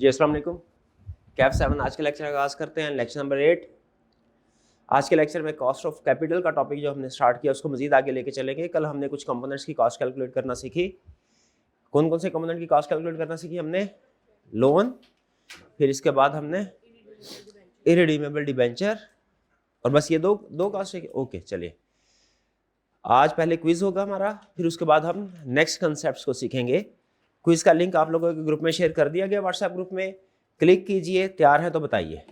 जी अस्सलाम वालेकुम। कैफ 7 आज के लेक्चर आगाज़ करते हैं। Lecture number 8। आज के लेक्चर में कॉस्ट ऑफ कैपिटल का टॉपिक जो हमने स्टार्ट किया उसको मजीद आगे लेके चलेंगे। कल हमने कुछ कंपोनेंट्स की कॉस्ट कैलकुलेट करना सीखी। कौन कौन से कंपोनेंट की कॉस्ट कैलकुलेट करना सीखी हमने? लोन, फिर इसके बाद हमने इररिडीमेबल डिबेंचर, और बस ये दो कॉस्ट है। ओके चलिए, आज पहले क्विज होगा हमारा, फिर उसके बाद हम नेक्स्ट कंसेप्ट को सीखेंगे। क्विज का लिंक आप लोगों के ग्रुप में शेयर कर दिया गया, व्हाट्सएप ग्रुप में। क्लिक कीजिए, तैयार है तो बताइए।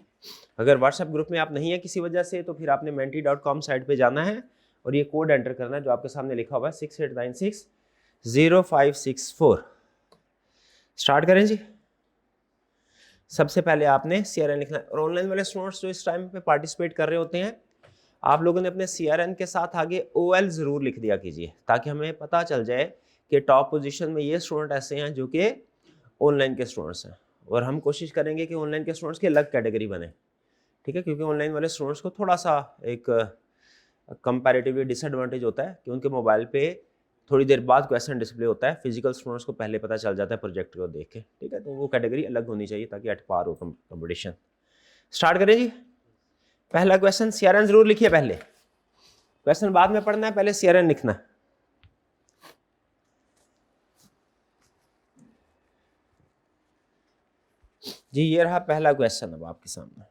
अगर व्हाट्सएप ग्रुप में आप नहीं है किसी वजह से, तो फिर आपने menti.com साइट पे जाना है और ये कोड एंटर करना है जो आपके सामने लिखा हुआ है 68960564। स्टार्ट करें जी। सबसे पहले आपने CRN लिखना है। और ऑनलाइन वाले स्टूडेंट्स जो इस टाइम पे पार्टिसिपेट कर रहे होते हैं, आप लोगों ने अपने CRN के साथ आगे OL ज़रूर लिख दिया कीजिए, ताकि हमें पता चल जाए कि टॉप पोजीशन में ये स्टूडेंट ऐसे हैं जो कि ऑनलाइन के स्टूडेंट्स हैं। और हम कोशिश करेंगे कि ऑनलाइन के स्टूडेंट्स की अलग कैटेगरी बने, ठीक है, क्योंकि ऑनलाइन वाले स्टूडेंट्स को थोड़ा सा एक कंपैरेटिवली डिसएडवांटेज होता है कि उनके मोबाइल पे थोड़ी देर बाद क्वेश्चन डिस्प्ले होता है। फिजिकल स्टूडेंट्स को पहले पता चल जाता है प्रोजेक्ट को देख के, ठीक है। तो वो कैटेगरी अलग होनी चाहिए ताकि एट पार हो कंपटीशन। स्टार्ट करें जी। पहला क्वेश्चन, CRN जरूर लिखिए पहले, क्वेश्चन बाद में पढ़ना है, पहले CRN लिखना है। जी ये रहा पहला क्वेश्चन अब आपके सामने।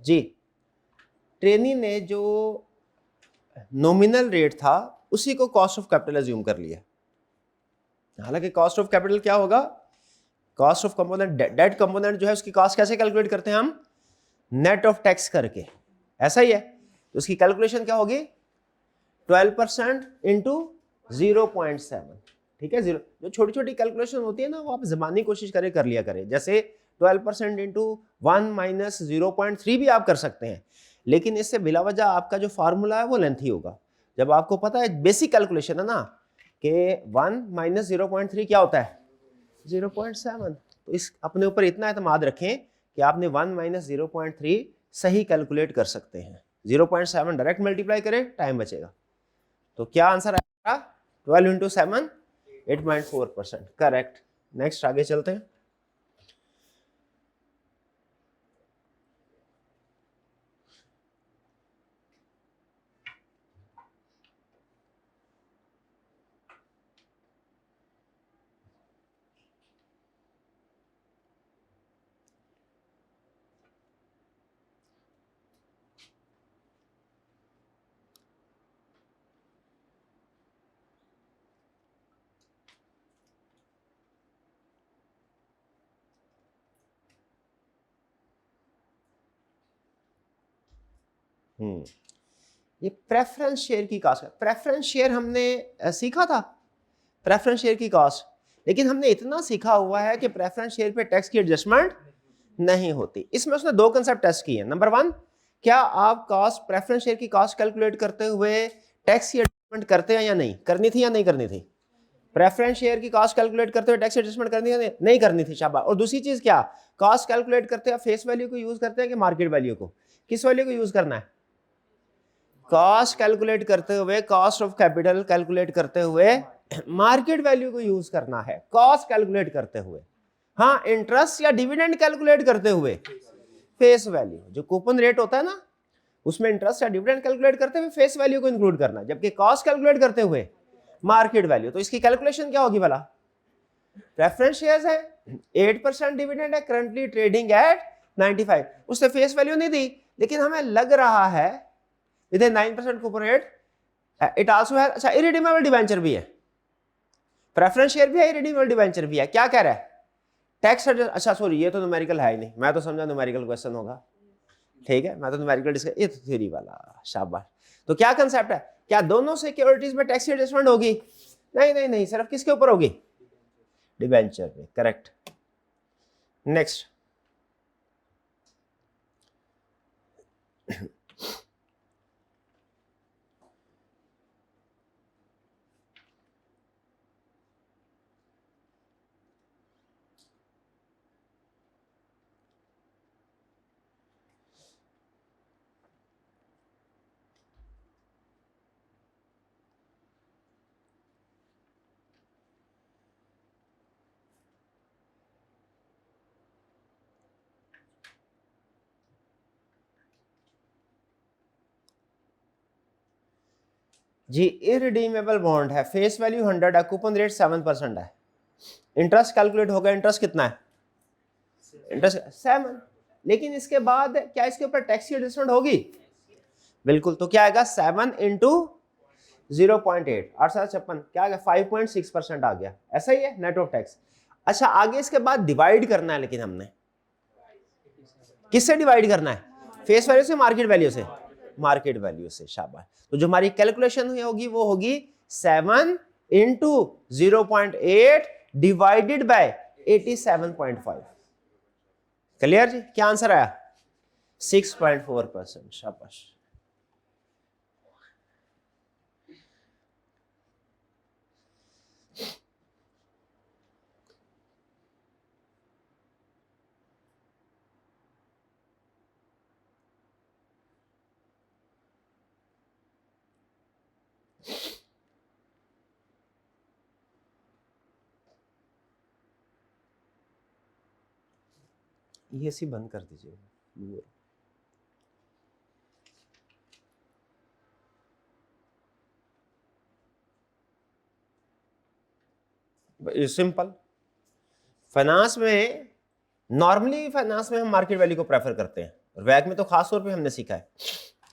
जी, ट्रेनी ने जो नॉमिनल रेट था उसी को कॉस्ट ऑफ कैपिटल अज्यूम कर लिया। हालांकि कॉस्ट ऑफ कैपिटल क्या होगा? Cost of component, debt component जो है उसकी कॉस्ट कैसे कैलकुलेट करते हैं हम? नेट ऑफ टैक्स करके, ऐसा ही है। तो उसकी कैलकुलेशन क्या होगी? 12% इंटू 0.7, ठीक है। जीरो, जो छोटी छोटी कैलकुलेशन होती है ना, वो आप जबानी कोशिश करें कर लिया करें। जैसे 12% इंटू 1 माइनस 0.3 भी आप कर सकते हैं, लेकिन इससे बिला वजह आपका जो फार्मूला है वो लेंथी होगा। जब आपको पता है बेसिक कैलकुलेशन है ना कि 1 माइनस 0.3 क्या होता है? 0.7। तो इस अपने ऊपर इतना एतमाद रखें कि आपने 1 माइनस 0.3 सही कैलकुलेट कर सकते हैं। 0.7 डायरेक्ट मल्टीप्लाई करें, टाइम बचेगा। तो क्या आंसर आएगा? 12 इंटू 7 8.4%, करेक्ट। नेक्स्ट आगे चलते हैं। ये प्रेफरेंस शेयर की कॉस्ट है। प्रेफरेंस शेयर हमने सीखा था, प्रेफरेंस शेयर की कॉस्ट, लेकिन हमने इतना सीखा हुआ है कि प्रेफरेंस शेयर पे टैक्स की एडजस्टमेंट नहीं होती। इसमें उसने दो कंसेप्ट टेस्ट किए। नंबर 1, क्या आप कॉस्ट, प्रेफरेंस शेयर की कॉस्ट कैलकुलेट करते हुए टैक्स की एडजस्टमेंट करते हैं या नहीं? करनी थी या नहीं करनी थी? प्रेफरेंस शेयर की कॉस्ट कैलकुलेट करते हुए टैक्स एडजस्टमेंट करनी है? नहीं करनी थी, शाबाश। और दूसरी चीज क्या, कॉस्ट कैलकुलेट करते हैं फेस वैल्यू को यूज करते हैं कि मार्केट वैल्यू को? किस वैल्यू को यूज करना है? कॉस्ट कैलकुलेट करते हुए, कॉस्ट ऑफ कैपिटल कैलकुलेट करते हुए मार्केट वैल्यू को यूज करना है कॉस्ट कैलकुलेट करते हुए। हाँ, इंटरेस्ट या डिविडेंड कैलकुलेट करते हुए फेस वैल्यू, जो कूपन रेट होता है ना, उसमें इंटरेस्ट या डिविडेंड कैलकुलेट करते हुए फेस वैल्यू को इंक्लूड करना, जबकि कॉस्ट कैलकुलेट करते हुए मार्केट वैल्यू। तो इसकी कैलकुलेशन क्या होगी भला? प्रेफरेंस शेयर्स है, 8% डिविडेंड है, करंटली ट्रेडिंग एट 95। उससे फेस वैल्यू नहीं दी, लेकिन हमें लग रहा है with 9% coupon rate it also है। अच्छा, इरिडीमेबल डिबेंचर भी है, प्रेफरेंस शेयर भी है, इरिडीमेबल डिबेंचर भी है। क्या कह रहा है? टैक्स, अच्छा सॉरी, ये तो न्यूमेरिकल है ही नहीं, मैं तो समझा न्यूमेरिकल क्वेश्चन होगा, ठीक है। मैं तो न्यूमेरिकल डिस्कस, ये तो थ्योरी वाला, शाबाश। तो क्या कंसेप्ट है? क्या दोनों सिक्योरिटीज में टैक्स एडजस्टमेंट होगी? नहीं नहीं नहीं, सिर्फ किसके ऊपर होगी? डिबेंचर पे, करेक्ट। नेक्स्ट, जी इररिडीमेबल बॉन्ड है, फेस वैल्यू 100 है, कूपन रेट 7% है, इंटरेस्ट कैलकुलेट होगा, इंटरेस्ट कितना है, इंटरेस्ट 7, लेकिन इसके बाद क्या इसके ऊपर टैक्स की एडजस्टमेंट होगी, बिल्कुल, तो क्या आएगा 7 इंटू 0.8, 856, क्या आ गया 5.6% आ गया, ऐसा ही है नेट ऑफ टैक्स। अच्छा आगे इसके बाद डिवाइड करना है, लेकिन हमने किससे डिवाइड करना है, फेस वैल्यू से, मार्केट वैल्यू से, मार्केट वैल्यू से, शाबाश। तो जो हमारी कैलकुलेशन होगी वो होगी 7 इंटू 0.8 डिवाइडेड बाय 87.5। क्लियर जी, क्या आंसर आया, 6.4%, शाबाश। ये सी बंद कर दीजिए, सिंपल। फाइनेंस में नॉर्मली, फाइनेंस में हम मार्केट वैल्यू को प्रेफर करते हैं, और वैक में तो खास तौर पे हमने सीखा है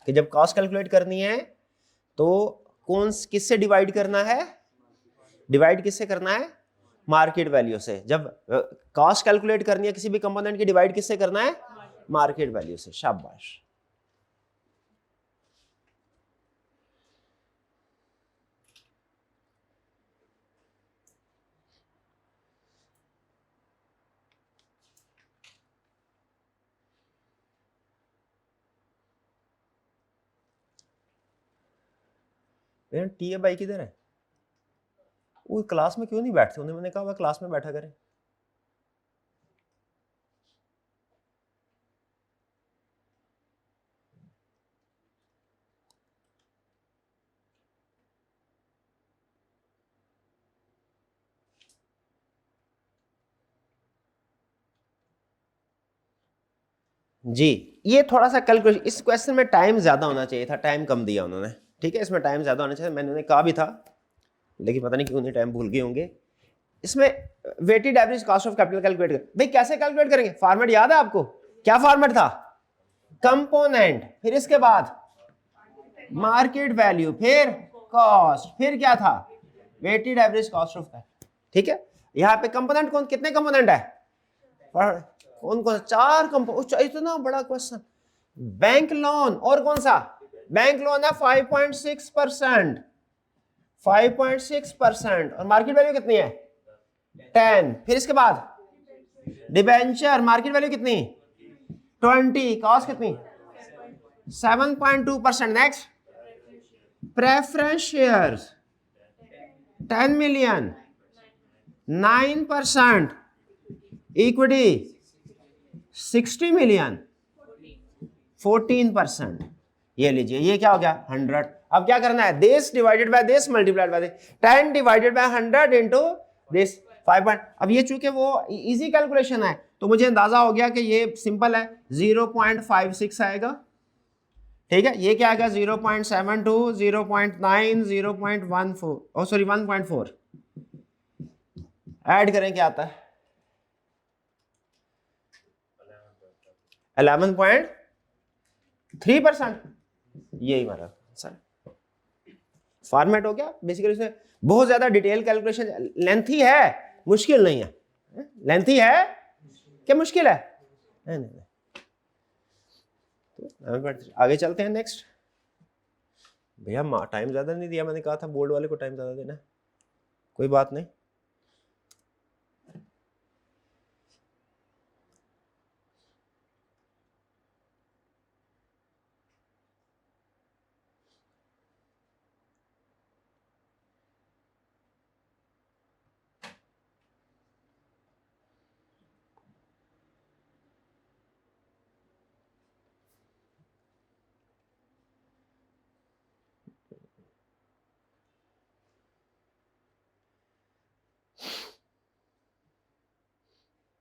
कि जब कॉस्ट कैलकुलेट करनी है तो कौन किससे डिवाइड करना है, डिवाइड किससे करना है, मार्केट वैल्यू से। जब कॉस्ट कैलकुलेट करनी है किसी भी कंपोनेंट की, डिवाइड किससे करना है, मार्केट वैल्यू से, शाबाश। टी ए भाई किधर है, वो क्लास में क्यों नहीं बैठते, उन्हें मैंने कहा क्लास में बैठा करें। जी ये थोड़ा सा कैलकुलेशन, इस क्वेश्चन में टाइम ज्यादा होना चाहिए था, टाइम कम दिया उन्होंने, ठीक है, इसमें टाइम ज्यादा होना चाहिए, मैंने उन्हें कहा भी था, लेकिन पता नहीं क्यों उन्हें टाइम भूल गए होंगे। इसमें weighted average cost of capital calculate कर, भाई कैसे कैलकुलेट करेंगे, फॉर्मेट याद है आपको, क्या फॉर्मेट था, कंपोनेंट, फिर इसके बाद मार्केट वैल्यू, फिर कॉस्ट, फिर क्या था, वेटेड एवरेज कॉस्ट ऑफ, ठीक है। यहाँ पे कंपोनेंट कौन, कितने कंपोनेंट है, कौन कौन, 4 कंपोनेंट, इतना बड़ा क्वेश्चन। बैंक लोन, और कौन सा, बैंक लोन है 5.6%, 5.6%, और मार्केट वैल्यू कितनी है 10, फिर इसके बाद डिबेंचर, मार्केट वैल्यू कितनी 20, कॉस्ट कितनी 7.2%, next preference shares 10 million, 9%, equity 60 million, 14%, ये लीजिए, ये क्या हो गया 100। अब क्या करना है, this divided by this multiplied by 10 divided by 100 into this 5. अब ये चूंकि वो इजी कैलकुलेशन है तो मुझे अंदाजा हो गया कि ये सिंपल है, 0.56 आएगा, ठीक है। ये क्या आएगा 0.72, 0.9, 0.14, ओ सॉरी 1.4, ऐड करें क्या आता है 11.3%, यही हमारा सर फॉर्मेट हो गया। बेसिकली इसमें बहुत ज्यादा डिटेल कैलकुलेशन, लेंथी है, मुश्किल नहीं है, लेंथी है क्या मुश्किल है, नहीं नहीं, तो आगे चलते हैं नेक्स्ट। भैया टाइम ज्यादा नहीं दिया, मैंने कहा था बोर्ड वाले को टाइम ज्यादा देना, कोई बात नहीं।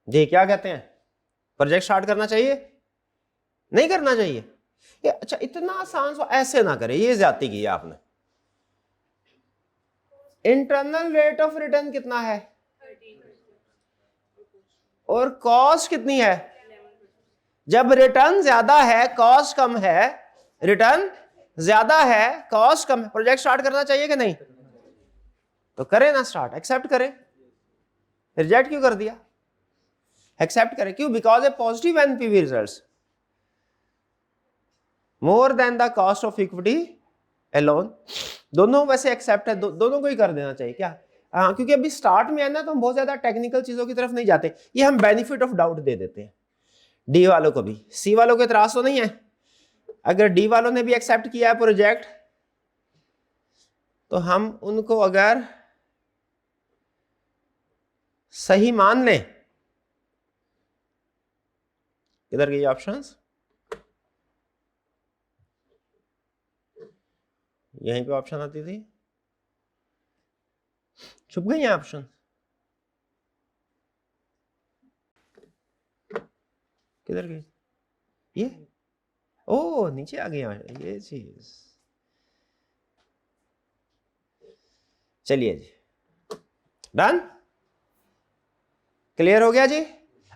जी क्या कहते हैं, प्रोजेक्ट स्टार्ट करना चाहिए, नहीं करना चाहिए? ये अच्छा इतना आसान ऐसे ना करें, ये ज्यादती की है आपने। इंटरनल रेट ऑफ रिटर्न कितना है और कॉस्ट कितनी है? जब रिटर्न ज्यादा है कॉस्ट कम है, रिटर्न ज्यादा है कॉस्ट कम है, प्रोजेक्ट स्टार्ट करना चाहिए कि नहीं? तो करें ना स्टार्ट, एक्सेप्ट करें। रिजेक्ट क्यों कर दिया? एक्सेप्ट करें, क्यों? Because A positive NPV results more than the cost of equity alone. दोनों वैसे एक्सेप्ट है, दोनों को ही कर देना चाहिए क्या? हाँ, क्योंकि अभी स्टार्ट में है ना, तो हम बहुत ज्यादा टेक्निकल चीजों की तरफ नहीं जाते, ये हम बेनिफिट ऑफ डाउट दे देते हैं डी वालों को भी। सी वालों को इतराज तो नहीं है? अगर डी वालों ने भी एक्सेप्ट किया है प्रोजेक्ट, तो हम उनको अगर सही मान लें, किधर गई ऑप्शंस? यहीं पे ऑप्शन आती थी, छुप गई है ऑप्शन, किधर गई? ये ओ नीचे आ गया ये चीज। चलिए जी, डन, क्लियर हो गया जी।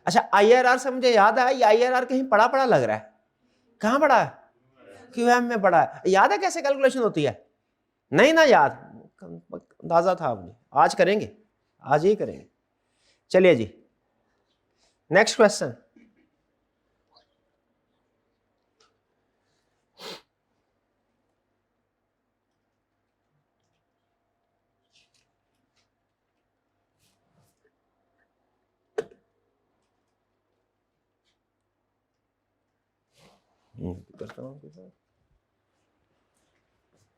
अच्छा आईआरआर से मुझे याद आया, ये आईआरआर कहीं पढ़ा पढ़ा लग रहा है, कहां पढ़ा है? क्यूएम में पढ़ा है। याद है कैसे कैलकुलेशन होती है? नहीं ना याद, अंदाजा था मुझे, आज करेंगे, आज ही करेंगे। चलिए जी, नेक्स्ट क्वेश्चन। करता हूँ,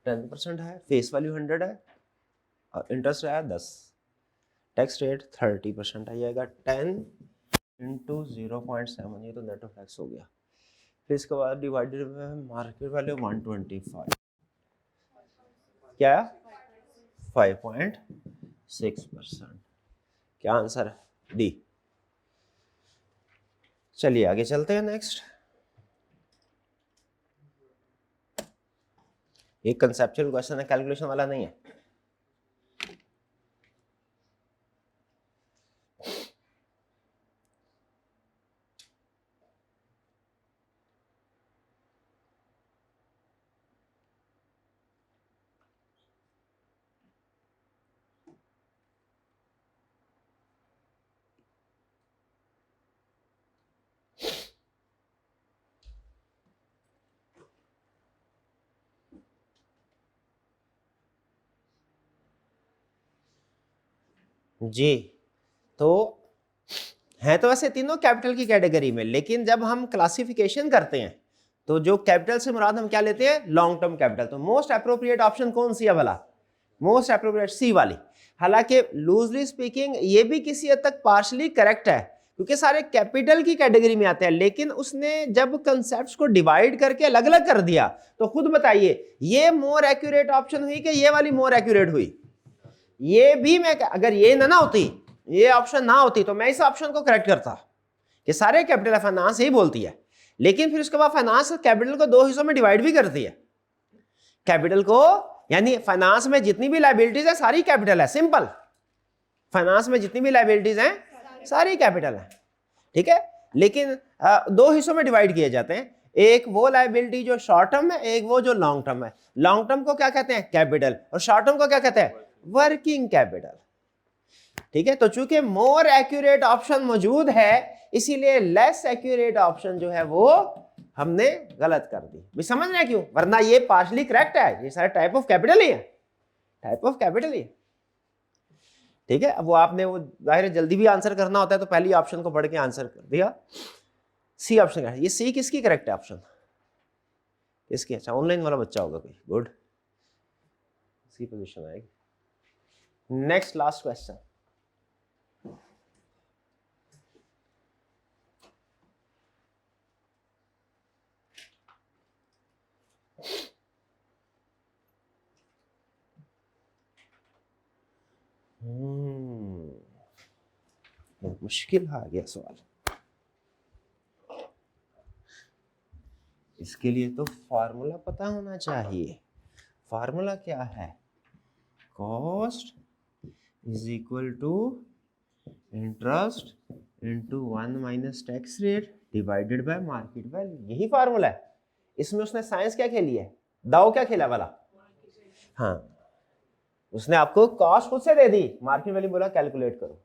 10% है, फेस वैल्यू 100 है और इंटरेस्ट है 10, टैक्स रेट 30% आ जाएगा। 10 इंटू 0.7, ये तो नेट ऑफ टैक्स हो गया। फिर इसके बाद डिवाइडेड में मार्केट वैल्यू 125, क्या 5.6%। क्या आंसर है? डी। चलिए आगे चलते हैं नेक्स्ट। एक कंसेप्चुअल क्वेश्चन है, कैलकुलेशन वाला नहीं है। जी, तो है तो वैसे तीनों कैपिटल की कैटेगरी में, लेकिन जब हम क्लासिफिकेशन करते हैं तो जो कैपिटल से मुराद हम क्या लेते हैं? Long term capital. तो मोस्ट अप्रोप्रिएट ऑप्शन कौन सी है भला? मोस्ट अप्रोप्रिएट सी वाली। हालांकि लूजली स्पीकिंग ये भी किसी हद तक पार्शली करेक्ट है, क्योंकि सारे कैपिटल की कैटेगरी में आते हैं, लेकिन उसने जब कंसेप्ट्स को डिवाइड करके अलग अलग कर दिया, तो खुद बताइए ये मोर एक्यूरेट ऑप्शन हुई कि ये वाली मोर एक्यूरेट हुई? ये भी मैं, अगर ये ना होती, ये ऑप्शन ना होती, तो मैं इस ऑप्शन को करेक्ट करता कि सारे कैपिटल फाइनेंस ही बोलती है। लेकिन फिर उसके बाद फाइनेंस कैपिटल को दो हिस्सों में डिवाइड भी करती है। कैपिटल को, यानी फाइनेंस में जितनी भी लायबिलिटीज है सारी कैपिटल है, सिंपल। फाइनेंस में जितनी भी लायबिलिटीज हैं सारी कैपिटल है, ठीक है। लेकिन दो हिस्सों में डिवाइड किए जाते हैं, एक वो लायबिलिटी जो शॉर्ट टर्म है, एक वो जो लॉन्ग टर्म है। लॉन्ग टर्म को क्या कहते हैं? कैपिटल। और शॉर्ट टर्म को क्या कहते हैं? वर्किंग कैपिटल, ठीक है। तो चूंकि मोर एक्यूरेट ऑप्शन मौजूद है, इसीलिए लेस एक्यूरेट ऑप्शन जो है वो हमने गलत कर दी। भी समझ रहे हैं क्यों? वरना ये पार्शली करेक्ट है, ये सारे टाइप ऑफ कैपिटल ही है, टाइप ऑफ कैपिटल ही, ठीक है। अब वो आपने वो जाहिर है जल्दी भी आंसर करना होता है, तो पहली ऑप्शन को पढ़ के आंसर कर दिया। सी ऑप्शन है, ये सी किसकी करेक्ट है ऑप्शन? इसकी? अच्छा ऑनलाइन वाला बच्चा होगा कोई, गुड, सी पोजीशन आएगी। Next last question. मुश्किल आ गया सवाल। इसके लिए तो फॉर्मूला पता होना चाहिए। फॉर्मूला क्या है? Cost is equal to interest into 1 minus tax rate divided by market value. यही फॉर्मूला है। इसमें उसने साइंस क्या खेली है? दाव क्या खेला वाला? हाँ, उसने आपको कॉस्ट खुद से दे दी, मार्केट वैल्यू बोला कैलकुलेट करो।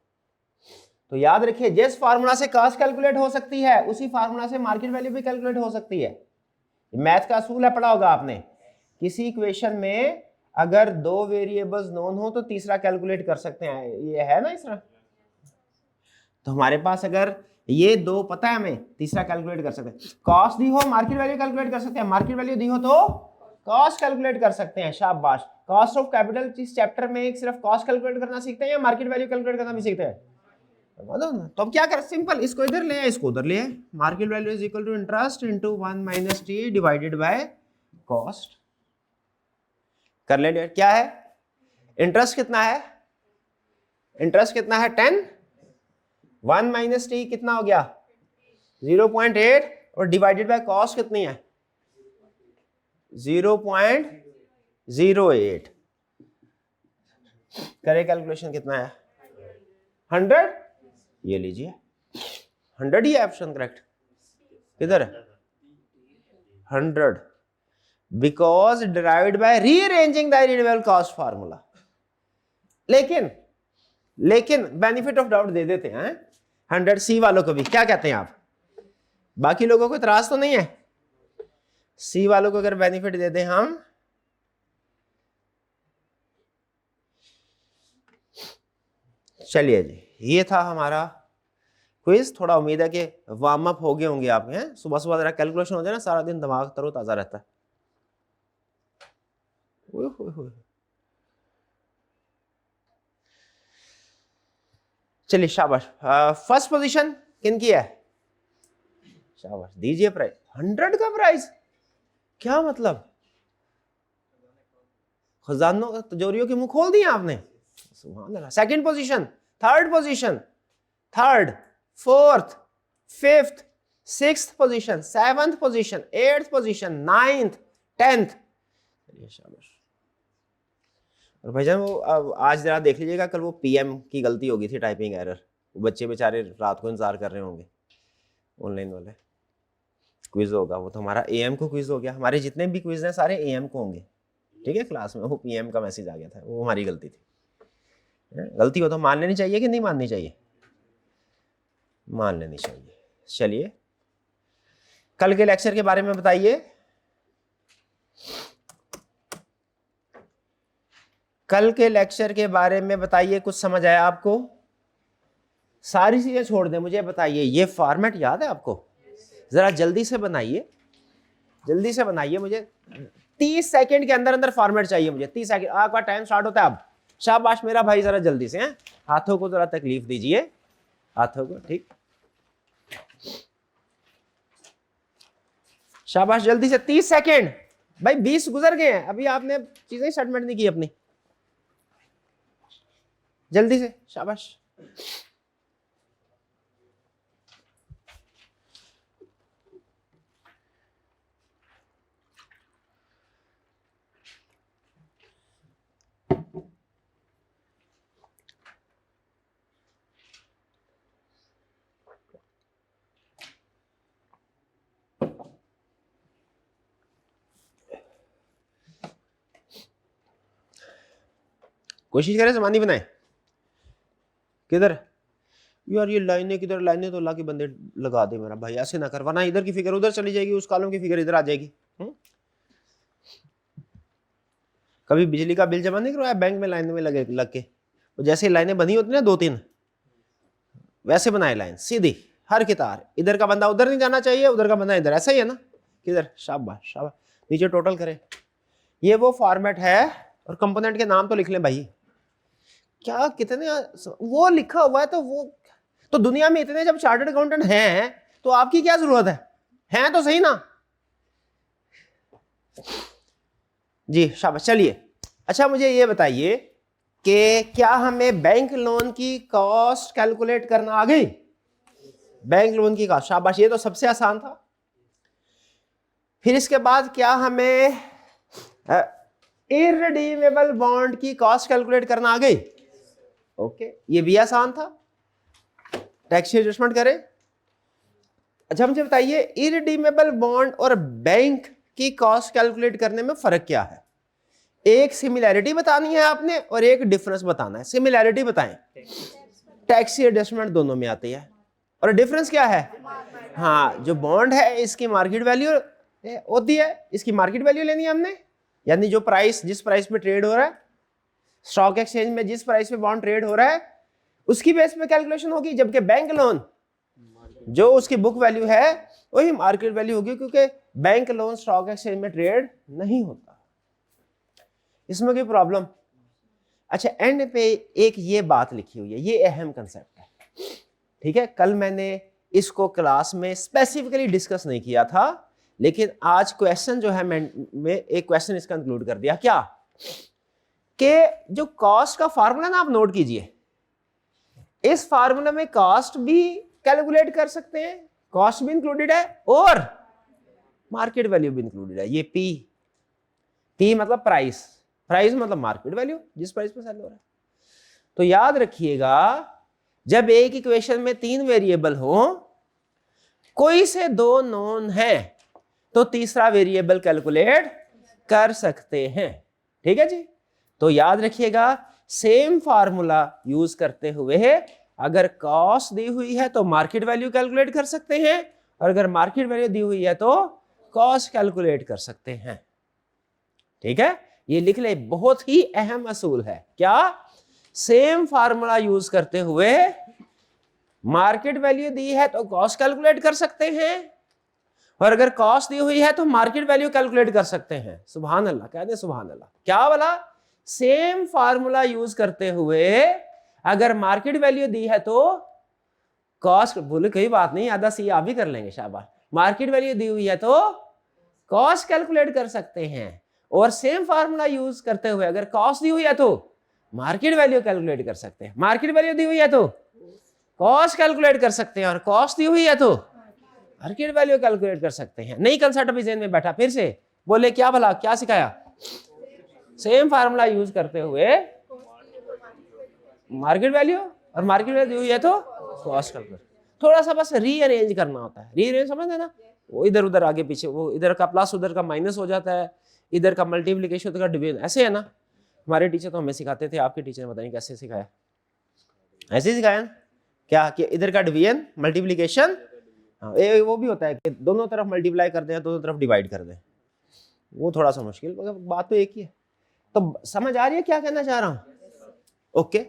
तो याद रखिए, जिस फार्मूला से कॉस्ट कैलकुलेट हो सकती है उसी फार्मूला से मार्केट वैल्यू भी कैलकुलेट हो सकती है। मैथ का असूल है, पढ़ा होगा आपने। किसी इक्वेशन में अगर दो वेरिएबल्स नोन हो तो तीसरा कैलकुलेट कर सकते हैं, ये है ना इस तरह। तो हमारे पास अगर ये दो पता है हमें, तीसरा कैलकुलेट कर सकते हैं। कॉस्ट दी हो मार्केट वैल्यू कैलकुलेट कर सकते हैं, मार्केट वैल्यू दी हो तो कॉस्ट कैलकुलेट कर सकते हैं। शाबाश। कॉस्ट ऑफ कैपिटल इस चैप्टर में सिर्फ कॉस्ट कैलकुलेट करना सीखते हैं या मार्केट वैल्यू कैलकुलेट करना भी सीखते हैं? तो अब क्या कर, सिंपल, इसको इधर ले आए, इसको उधर ले आए। Market value is equal to interest into 1 minus T divided by cost. कर ले। क्या है इंटरेस्ट? कितना है इंटरेस्ट? कितना है? 10। 1 माइनस टी कितना हो गया? 0.8। और डिवाइडेड बाय कॉस्ट कितनी है? 0.08। करे कैलकुलेशन, कितना है? 100। ये लीजिए 100 ही है ऑप्शन करेक्ट। किधर है? 100 because derived bye rearranging the identity cost formula. लेकिन बेनिफिट ऑफ डाउट दे देते हैं 100 सी वालों को भी। क्या कहते हैं आप? बाकी लोगों को इतराज तो नहीं है? सी वालों को अगर बेनिफिट दे दें हम, चलिए जी, ये था हमारा क्विज। थोड़ा उम्मीद है कि वार्म अप हो गए होंगे आप हैं। सुबह सुबह जरा कैलकुलेशन हो जाए ना, सारा दिन दिमाग तरोताजा रहता है। चलिए शाबाश। फर्स्ट पोजीशन किन की है? शाबाश, दीजिए प्राइस। 100 का प्राइस? क्या मतलब? खजानों तिजोरियों के मुंह खोल दिए आपने। सुभान अल्लाह। Second position, third position, third, fourth, fifth, sixth position, seventh position, eighth position, ninth, 10th। चलिए शाबाश। और भाईजान वो आज जरा देख लीजिएगा, कल वो पीएम की गलती हो गई थी, टाइपिंग एरर। वो बच्चे बेचारे रात को इंतजार कर रहे होंगे, ऑनलाइन वाले। क्विज होगा वो तो हमारा एएम को क्विज हो गया। हमारे जितने भी क्विज हैं सारे एएम को होंगे, ठीक है। क्लास में वो पीएम का मैसेज आ गया था, वो हमारी गलती थी। गलती हो तो मान लेनी चाहिए कि नहीं माननी चाहिए? मान लेनी चाहिए। चलिए, कल के लेक्चर के बारे में बताइए। कल के लेक्चर के बारे में बताइए, कुछ समझ आया आपको? सारी चीजें छोड़ दें, मुझे बताइए ये फॉर्मेट याद है आपको? जरा जल्दी से बनाइए, जल्दी से बनाइए। मुझे 30 सेकंड के अंदर अंदर फॉर्मेट चाहिए मुझे। 30 सेकंड आपका टाइम स्टार्ट होता है अब। शाबाश मेरा भाई, जरा जल्दी से। हैं, हाथों को जरा तकलीफ दीजिए, हाथों को, ठीक। शाबाश, जल्दी से 30 सेकंड। भाई 20 गुजर गए हैं, अभी आपने चीजें सबमिट नहीं की अपनी। जल्दी से, शाबाश। कोशिश करें जमानी बनाए। किधर यार ये लाइनें, किधर लाइनें? तो अल्लाह के बंदे लगा दे मेरा भाई, ऐसे ना कर, वरना इधर की फिगर उधर चली जाएगी, उस कॉलम की फिगर इधर आ जाएगी। कभी बिजली का बिल जमा नहीं करवाया बैंक में लाइन में लग के? तो जैसे लाइनें बनी होती ना 2-3, वैसे बनाए लाइन सीधी, हर की तार। इधर का बंदा उधर नहीं जाना चाहिए, उधर का बंदा इधर, ऐसा ही है ना? किधर? शाबाश शाबाश। नीचे टोटल करें। ये वो फॉर्मेट है, और कंपोनेंट के नाम तो लिख लें भाई। क्या कितने वो लिखा हुआ है, तो वो तो दुनिया में इतने जब चार्टर्ड अकाउंटेंट हैं तो आपकी क्या जरूरत है? हैं तो सही ना जी। शाबाश। चलिए, अच्छा मुझे ये बताइए, कि क्या हमें बैंक लोन की कॉस्ट कैलकुलेट करना आ गई? बैंक लोन की कॉस्ट, शाबाश, ये तो सबसे आसान था। फिर इसके बाद क्या हमें इररिडीमेबल बॉन्ड की कॉस्ट कैलकुलेट करना आ गई? ओके, ये भी आसान था। टैक्स एडजस्टमेंट करें। अच्छा मुझे बताइए, इररिडीमेबल बॉन्ड और बैंक की कॉस्ट कैलकुलेट करने में फर्क क्या है? एक सिमिलैरिटी बतानी है आपने और एक डिफरेंस बताना है। सिमिलैरिटी बताएं, टैक्स एडजस्टमेंट दोनों में आती है, और डिफरेंस क्या है? हाँ, जो बॉन्ड है इसकी मार्केट वैल्यू होती है, इसकी मार्केट वैल्यू लेनी है हमने, यानी जो प्राइस, जिस प्राइस पे ट्रेड हो रहा है स्टॉक एक्सचेंज में, जिस प्राइस पे बॉन्ड ट्रेड हो रहा है उसकी बेस पे कैलकुलेशन होगी। जबकि बैंक लोन जो उसकी बुक वैल्यू है वही मार्केट वैल्यू होगी, क्योंकि बैंक लोन स्टॉक एक्सचेंज में ट्रेड नहीं होता। इसमें कोई प्रॉब्लम? अच्छा, एंड पे एक ये बात लिखी हुई है, ये अहम कंसेप्ट है, ठीक है। कल मैंने इसको क्लास में स्पेसिफिकली डिस्कस नहीं किया था, लेकिन आज क्वेश्चन जो है मैं एक क्वेश्चन इसका इंक्लूड कर दिया। क्या कि जो कॉस्ट का फार्मूला ना, आप नोट कीजिए, इस फार्मूला में कॉस्ट भी कैलकुलेट कर सकते हैं, कॉस्ट भी इंक्लूडेड है और मार्केट वैल्यू भी इंक्लूडेड है। ये पी मतलब प्राइस, प्राइस मतलब मार्केट वैल्यू, जिस प्राइस पे सेल हो रहा है। तो याद रखिएगा, जब एक इक्वेशन में 3 वेरिएबल हो, कोई से 2 नोन है, तो तीसरा वेरिएबल कैलकुलेट कर सकते हैं, ठीक है जी। तो याद रखिएगा, सेम फार्मूला यूज करते हुए अगर कॉस्ट दी हुई है तो मार्केट वैल्यू कैलकुलेट कर सकते हैं, और अगर मार्केट वैल्यू दी हुई है तो कॉस्ट कैलकुलेट कर सकते हैं, ठीक है। ये लिख ले, बहुत ही अहम असूल है। क्या? सेम फार्मूला यूज करते हुए मार्केट वैल्यू दी है तो कॉस्ट कैलकुलेट कर सकते हैं, और अगर कॉस्ट दी हुई है तो मार्केट वैल्यू कैलकुलेट कर सकते हैं। सुभान अल्लाह, कह दे सुभान अल्लाह। क्या बोला? सेम फार्मूला यूज करते हुए अगर मार्केट वैल्यू दी है तो कॉस्ट, बोले कोई बात नहीं, आधा सी आप भी कर लेंगे, शाबाश। मार्केट वैल्यू दी हुई है तो कॉस्ट कैलकुलेट कर सकते हैं, और सेम फार्मूला यूज करते हुए अगर कॉस्ट दी हुई है तो मार्केट वैल्यू कैलकुलेट कर सकते हैं, मार्केट वैल्यू दी हुई है तो कॉस्ट कैलकुलेट कर सकते हैं, और कॉस्ट दी हुई है तो मार्केट वैल्यू कैलकुलेट कर सकते हैं। नई कंसेप्ट अभी जेन में बैठा, फिर से बोले, क्या भला, क्या सिखाया? सेम फार्मूला यूज करते हुए मार्केट वैल्यू, और मार्केट वैल्यू दी हुई है तो कॉस्ट कैलकुलेट। थोड़ा सा बस रीअरेंज करना होता है, रीअरेंज समझ है ना, वो इधर उधर आगे पीछे, वो इधर का प्लस उधर का माइनस हो जाता है, इधर का मल्टीप्लिकेशन उधर का डिवीजन, ऐसे है ना। हमारे टीचर तो हमें सिखाते थे, आपके टीचर ने पता नहीं कैसे सिखाया, ऐसे ही सिखाया ना क्या, कि इधर का डिवीजन मल्टीप्लिकेशन, हाँ वो भी होता है कि दोनों तरफ मल्टीप्लाई कर दें, दोनों तरफ डिवाइड कर दें, वो थोड़ा सा मुश्किल, मगर बात तो एक ही है। तो समझ आ रही है क्या कहना चाह रहा हूं? ओके,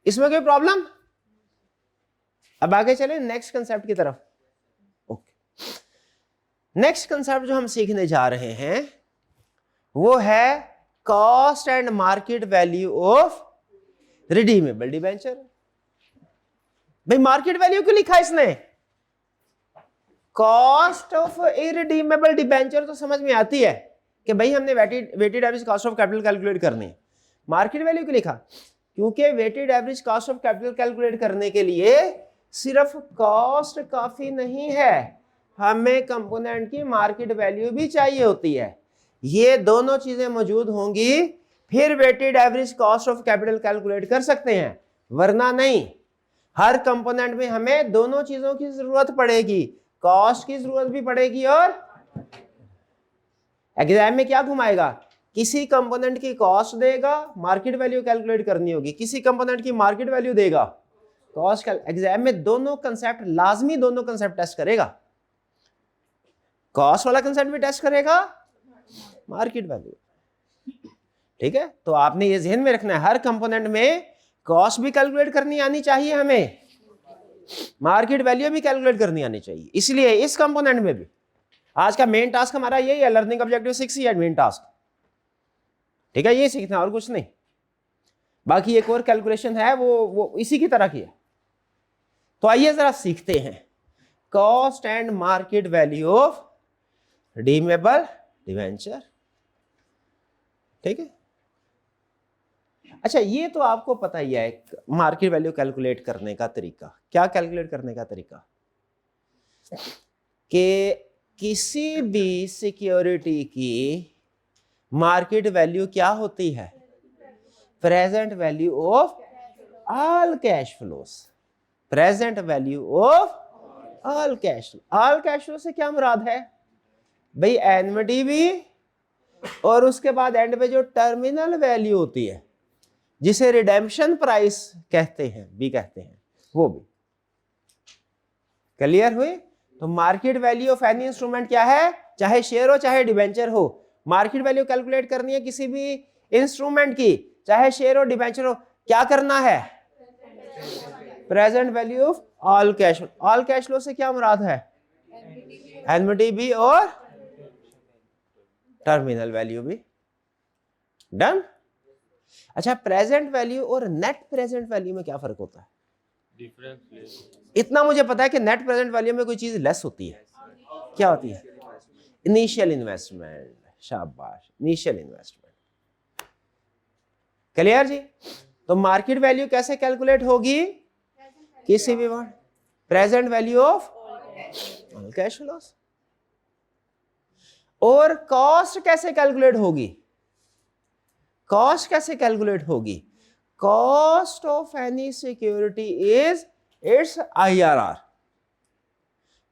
इसमें कोई प्रॉब्लम? अब आगे चले नेक्स्ट कंसेप्ट की तरफ। ओके, नेक्स्ट कंसेप्ट जो हम सीखने जा रहे हैं वो है cost and market value of redeemable debenture. भाई मार्केट वैल्यू क्यों लिखा इसने? कॉस्ट ऑफ इरिडीमेबल डिबेंचर तो समझ में आती है कि भाई हमने weighted average cost of capital calculate करनी है। मार्केट वैल्यू क्यों लिखा? क्योंकि weighted average cost of capital calculate करने के लिए सिर्फ कॉस्ट काफी नहीं है, हमें कंपोनेंट की मार्केट वैल्यू भी चाहिए होती है। ये दोनों चीजें मौजूद होंगी फिर weighted average cost of capital calculate कर सकते हैं, वरना नहीं। हर कंपोनेंट में हमें दोनों चीजों की जरूरत पड़ेगी, कॉस्ट की जरूरत भी पड़ेगी, और एग्जाम में क्या घुमाएगा, किसी कंपोनेंट की कॉस्ट देगा, मार्केट वैल्यू कैलकुलेट करनी होगी, किसी कंपोनेंट की मार्केट वैल्यू देगा, कॉस्ट। एग्जाम में दोनों कंसेप्ट लाजमी, दोनों कंसेप्ट टेस्ट करेगा, कॉस्ट वाला कंसेप्ट भी टेस्ट करेगा, मार्केट वैल्यू, ठीक है। तो आपने ये ध्यान में रखना है, हर कंपोनेंट में कॉस्ट भी कैलकुलेट करनी आनी चाहिए, हमें मार्केट वैल्यू भी कैलकुलेट करनी आनी चाहिए। इसलिए इस कंपोनेंट में भी आज का मेन टास्क हमारा यही है, लर्निंग ऑब्जेक्टिव 6 ही है मेन टास्क, ठीक है, ये सीखना और कुछ नहीं। बाकी एक और कैलकुलेशन है वो इसी की तरह की है। तो आइए जरा सीखते हैं cost and market value of redeemable debenture, ठीक है। अच्छा, ये तो आपको पता ही है मार्केट वैल्यू कैलकुलेट करने का तरीका। क्या कैलकुलेट करने का तरीका? कि किसी भी सिक्योरिटी की मार्केट वैल्यू क्या होती है? Present value of all cash flows. Present value of all cash. All cash flow से क्या मुराद है भाई? एनविटी भी, और उसके बाद एंड पे जो टर्मिनल वैल्यू होती है जिसे रिडेम्पशन प्राइस कहते हैं, भी कहते हैं, वो भी। क्लियर हुए? तो market value of any instrument क्या है? चाहे शेयर हो चाहे डिबेंचर हो, मार्केट वैल्यू कैलकुलेट करनी है किसी भी इंस्ट्रूमेंट की, चाहे शेयर हो डिबेंचर हो, क्या करना है? Present value of all cash. All cash flow से क्या मुराद है? एनविटी भी और टर्मिनल वैल्यू भी। डन? अच्छा, प्रेजेंट वैल्यू और नेट प्रेजेंट वैल्यू में क्या फर्क होता है? इतना मुझे पता है कि नेट प्रेजेंट वैल्यू में कोई चीज लेस होती है। क्या होती है? Initial investment. शाबाश, इनिशियल इन्वेस्टमेंट। क्लियर जी? तो मार्केट वैल्यू कैसे कैलकुलेट होगी? किसी भी one present value of all cash flows. और कॉस्ट कैसे कैलकुलेट होगी? कॉस्ट कैसे कैलकुलेट होगी? Cost of any security is it's IRR।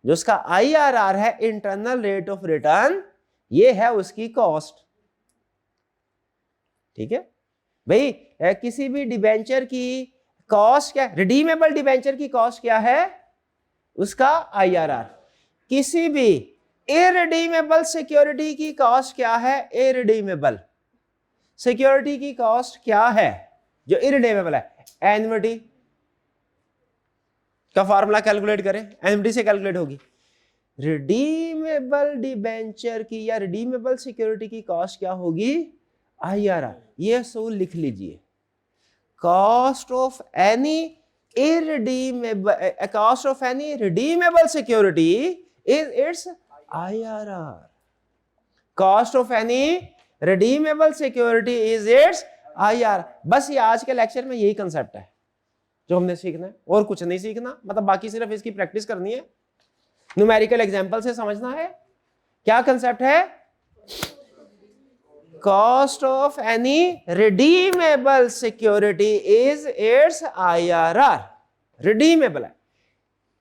जो उसका IRR है, इंटरनल रेट ऑफ रिटर्न, ये है उसकी कॉस्ट। ठीक है भाई? किसी भी डिबेंचर की कॉस्ट क्या? रिडीमेबल डिबेंचर की कॉस्ट क्या है? उसका IRR। किसी भी इररिडीमेबल सिक्योरिटी की कॉस्ट क्या है? इररिडीमेबल सिक्योरिटी की कॉस्ट क्या है जो इररिडीमेबल है? एन्युटी का फार्मूला कैलकुलेट करें, एन्युटी से कैलकुलेट होगी। रिडीमेबल डिबेंचर की या रिडीमेबल सिक्योरिटी की कॉस्ट क्या होगी? IRR। ये असूल लिख लीजिए, cost of any irredeemable, cost of any redeemable security is it's IRR। Cost of any redeemable security is it's IRR। बस ये आज के लेक्चर में यही कंसेप्ट है जो हमने सीखना है, और कुछ नहीं सीखना। मतलब बाकी सिर्फ इसकी प्रैक्टिस करनी है, न्यूमेरिकल एग्जांपल से समझना है। क्या कंसेप्ट है? Cost of any redeemable security is it's IRR। Redeemable है।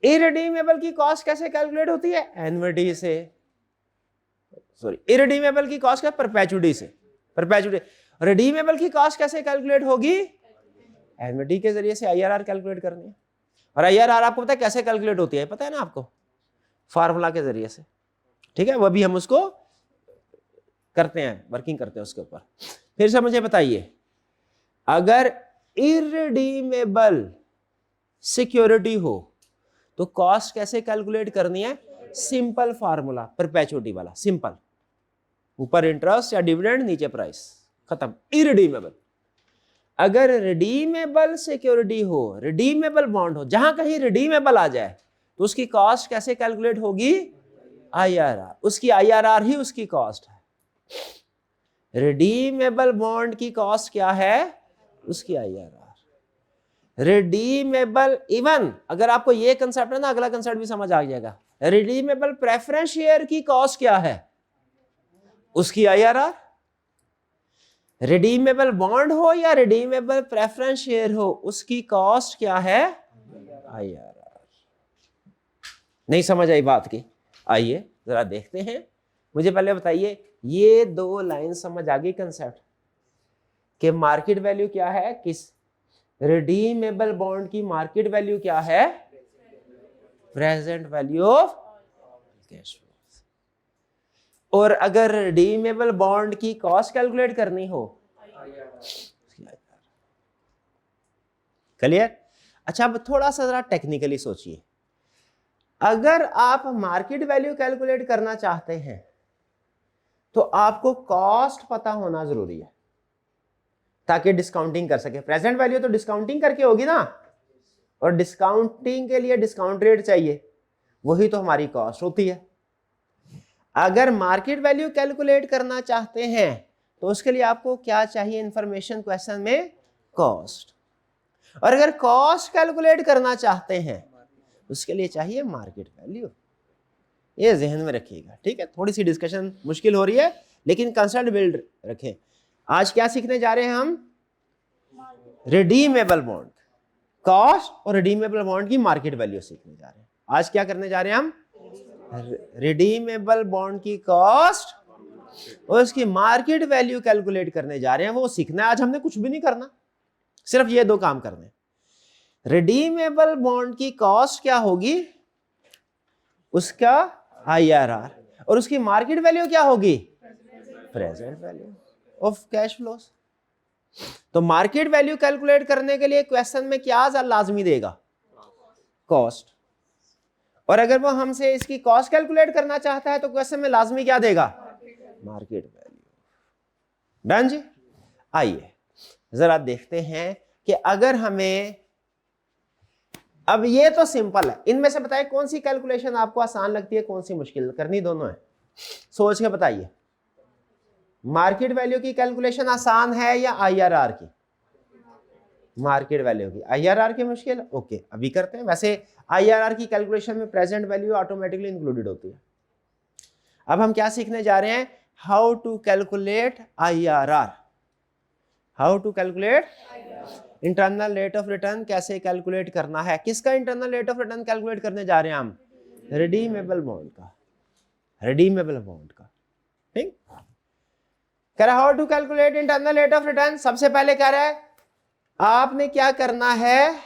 इररिडीमेबल की कॉस्ट कैसे कैलकुलेट होती है? एन्युटी से। सॉरी, इररिडीमेबल की कॉस्ट क्या? परपेचुटी से। परपेचुटी। रिडीमेबल की कॉस्ट कैसे कैलकुलेट होगी? एन्युटी के जरिए से IRR कैलकुलेट करनी है। और IRR आपको पता है कैसे कैलकुलेट होती है? पता है ना आपको? फार्मूला के जरिए से। ठीक है, वो भी हम उसको करते हैं, वर्किंग करते हैं उसके ऊपर। फिर से मुझे बताइए, अगर इररिडीमेबल सिक्योरिटी हो तो कॉस्ट कैसे कैलकुलेट करनी है? सिंपल फार्मूला, परपेचुटी वाला, सिंपल। ऊपर इंटरेस्ट या डिविडेंड, नीचे प्राइस, खत्म। इररिडीमेबल। अगर रिडीमेबल सिक्योरिटी हो, रिडीमेबल बॉन्ड हो, जहां कहीं रिडीमेबल आ जाए तो उसकी कॉस्ट कैसे कैलकुलेट होगी? IRR। उसकी IRR ही उसकी कॉस्ट है। रिडीमेबल बॉन्ड की कॉस्ट क्या है? उसकी IRR। रिडीमेबल, इवन अगर आपको ये कंसेप्ट है ना, अगला कंसेप्ट भी समझ आ जाएगा। रिडीमेबल प्रेफरेंस शेयर की कॉस्ट क्या है? उसकी IRR। रिडीमेबल बॉन्ड हो या रिडीमेबल प्रेफरेंस शेयर हो, उसकी कॉस्ट क्या है? IRR। नहीं समझ आई बात की? आइए जरा देखते हैं। मुझे पहले बताइए, ये दो लाइन समझ आ गई कंसेप्ट कि मार्केट वैल्यू क्या है? किस रिडीमेबल बॉन्ड की मार्केट वैल्यू क्या है? Present value of cash flow. और अगर रिडीमेबल बॉन्ड की कॉस्ट कैलकुलेट करनी हो, क्लियर? अच्छा, अब थोड़ा सा जरा टेक्निकली सोचिए। अगर आप मार्केट वैल्यू कैलकुलेट करना चाहते हैं तो आपको कॉस्ट पता होना जरूरी है ताकि डिस्काउंटिंग कर सके। प्रेजेंट वैल्यू तो डिस्काउंटिंग करके होगी ना, और डिस्काउंटिंग के लिए डिस्काउंट रेट चाहिए, वही तो हमारी कॉस्ट होती है। अगर मार्केट वैल्यू कैलकुलेट करना चाहते हैं तो उसके लिए आपको क्या चाहिए? इंफॉर्मेशन क्वेश्चन में कॉस्ट। और अगर कॉस्ट कैलकुलेट करना चाहते हैं उसके लिए चाहिए मार्केट वैल्यू। ये जहन में रखिएगा, ठीक है। थोड़ी सी डिस्कशन मुश्किल हो रही है लेकिन कंसेप्ट बिल्ड रखें। आज क्या सीखने जा रहे हैं हम? रिडीमेबल बॉन्ड, कॉस्ट और रिडीमेबल बॉन्ड की मार्केट वैल्यू सीखने जा रहे हैं। आज क्या करने जा रहे हैं हम? रिडीमेबल बॉन्ड की कॉस्ट और उसकी मार्केट वैल्यू कैलकुलेट करने जा रहे हैं, वो सीखना है। आज हमने कुछ भी नहीं करना, सिर्फ ये दो काम करने। रिडीमेबल बॉन्ड की कॉस्ट क्या होगी? उसका IRR, और उसकी मार्केट वैल्यू क्या होगी? Present value of cash flows. तो मार्केट वैल्यू कैलकुलेट करने के लिए क्वेश्चन में क्या लाजमी देगा? कॉस्ट। और अगर वो हमसे इसकी कॉस्ट कैलकुलेट करना चाहता है तो क्वेश्चन में लाजमी क्या देगा? Market value. डन जी। आइए जरा देखते हैं कि अगर हमें, अब ये तो सिंपल है, इनमें से बताइए कौन सी कैलकुलेशन आपको आसान लगती है, कौन सी मुश्किल करनी? दोनों है, सोच के बताइए। मार्केट वैल्यू की कैलकुलेशन आसान है या IRR की? मार्केट वैल्यू की। IRR की मुश्किल? ओके, अभी करते हैं। वैसे IRR की कैलकुलेशन में प्रेजेंट वैल्यू ऑटोमेटिकली इंक्लूडेड होती है। अब हम क्या सीखने जा रहे हैं? How to calculate IRR। How to calculate internal rate of return, कैसे कैलकुलेट करना है। किसका internal rate of return calculate करने जा रहे हैं हम? रिडीमेबल बॉन्ड का। रिडीमेबल बॉन्ड का, ठीक। कह रहा how to calculate internal rate of return. सबसे पहले कह रहा है आपने क्या करना है?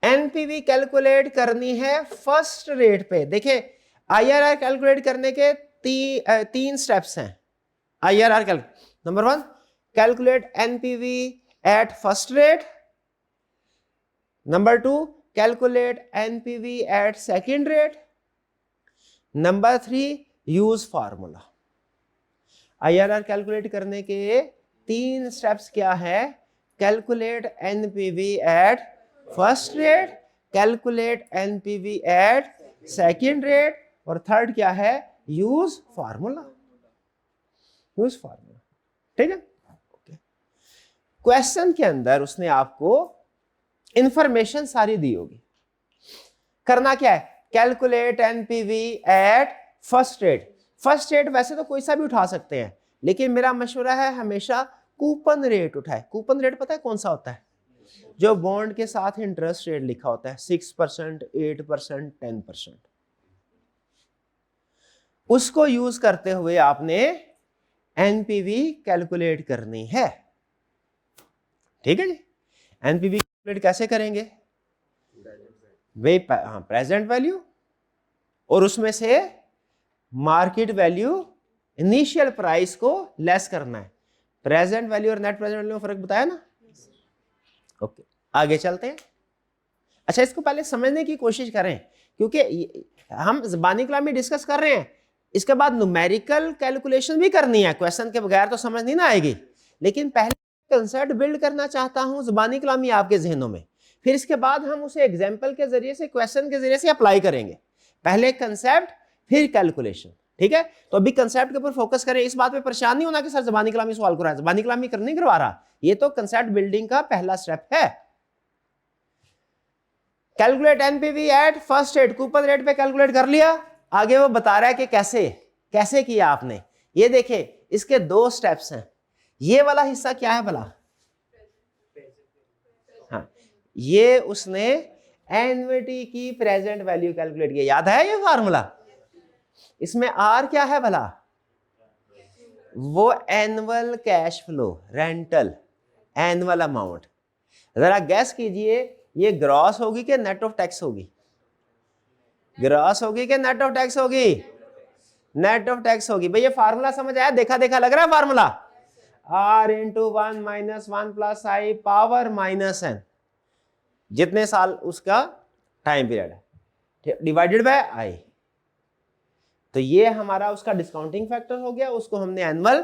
एनपीवी कैलकुलेट करनी है फर्स्ट रेट पे। देखिए IRR कैलकुलेट करने के तीन स्टेप्स हैं। IRR calculate, number 1 calculate NPV at first rate, number 2 calculate NPV at second rate, number 3 use formula. IRR calculate करने के 3 स्टेप्स क्या है? Calculate NPV at first rate, calculate NPV at second rate, और third क्या है? Use formula. Use formula, ठीक है। Okay, question के अंदर उसने आपको इंफॉर्मेशन सारी दी होगी। करना क्या है? Calculate NPV at first rate. First rate वैसे तो कोई सा भी उठा सकते हैं, लेकिन मेरा मशवरा है हमेशा कूपन रेट उठाए। कूपन रेट पता है कौन सा होता है? जो बॉन्ड के साथ इंटरेस्ट रेट लिखा होता है, 6%, 8%, 10%। उसको यूज करते हुए आपने एनपीवी कैलकुलेट करनी है, ठीक है जी। एनपीवी कैलकुलेट कैसे करेंगे? वे प्रेजेंट वैल्यू और उसमें से मार्केट वैल्यू, इनिशियल प्राइस को लेस करना है। प्रेजेंट वैल्यू और नेट प्रेजेंट वैल्यू में फर्क बताया ना? ओके, आगे चलते हैं। अच्छा, इसको पहले समझने की कोशिश करें, क्योंकि हम ज़बानी कलाम में डिस्कस कर रहे हैं, इसके बाद न्यूमेरिकल कैलकुलेशन भी करनी है। क्वेश्चन के बगैर तो समझ नहीं ना आएगी, लेकिन पहले कंसेप्ट बिल्ड करना चाहता हूं ज़बानी कलामी आपके जहनों में, फिर इसके बाद हम उसे एग्जाम्पल के जरिए से, क्वेश्चन के जरिए से अप्लाई करेंगे। पहले कंसेप्ट फिर कैलकुलेशन, ठीक है। तो अभी कंसेप्ट के ऊपर फोकस करें। इस बात पे परेशान नहीं होना कि सर ज़बानी कलामी सवाल कर रहा है, ज़बानी कलामी नहीं करवा रहा, ये तो कंसेप्ट बिल्डिंग का पहला स्टेप है। Calculate NPV at first rate, coupon rate पे कैलकुलेट कर लिया। आगे वो बता रहा है कि कैसे किया आपने। ये देखे, इसके 2 स्टेप्स हैं। ये वाला हिस्सा क्या है भला? हाँ, ये उसने एन्युटी की प्रेजेंट वैल्यू कैलकुलेट किया। याद है ये फार्मूला? इसमें R क्या है भला? वो annual cash flow, rental, annual amount. जरा गैस कीजिए, ये ग्रॉस होगी कि नेट ऑफ टैक्स होगी? ग्रॉस होगी कि नेट ऑफ टैक्स होगी? नेट ऑफ टैक्स होगी। भाई ये फार्मूला समझ आया? देखा देखा लग रहा है formula? R into 1 minus 1 plus I power minus n, जितने साल उसका टाइम पीरियड है, डिवाइडेड बाय आई। तो ये हमारा उसका डिस्काउंटिंग फैक्टर हो गया, उसको हमने एनुअल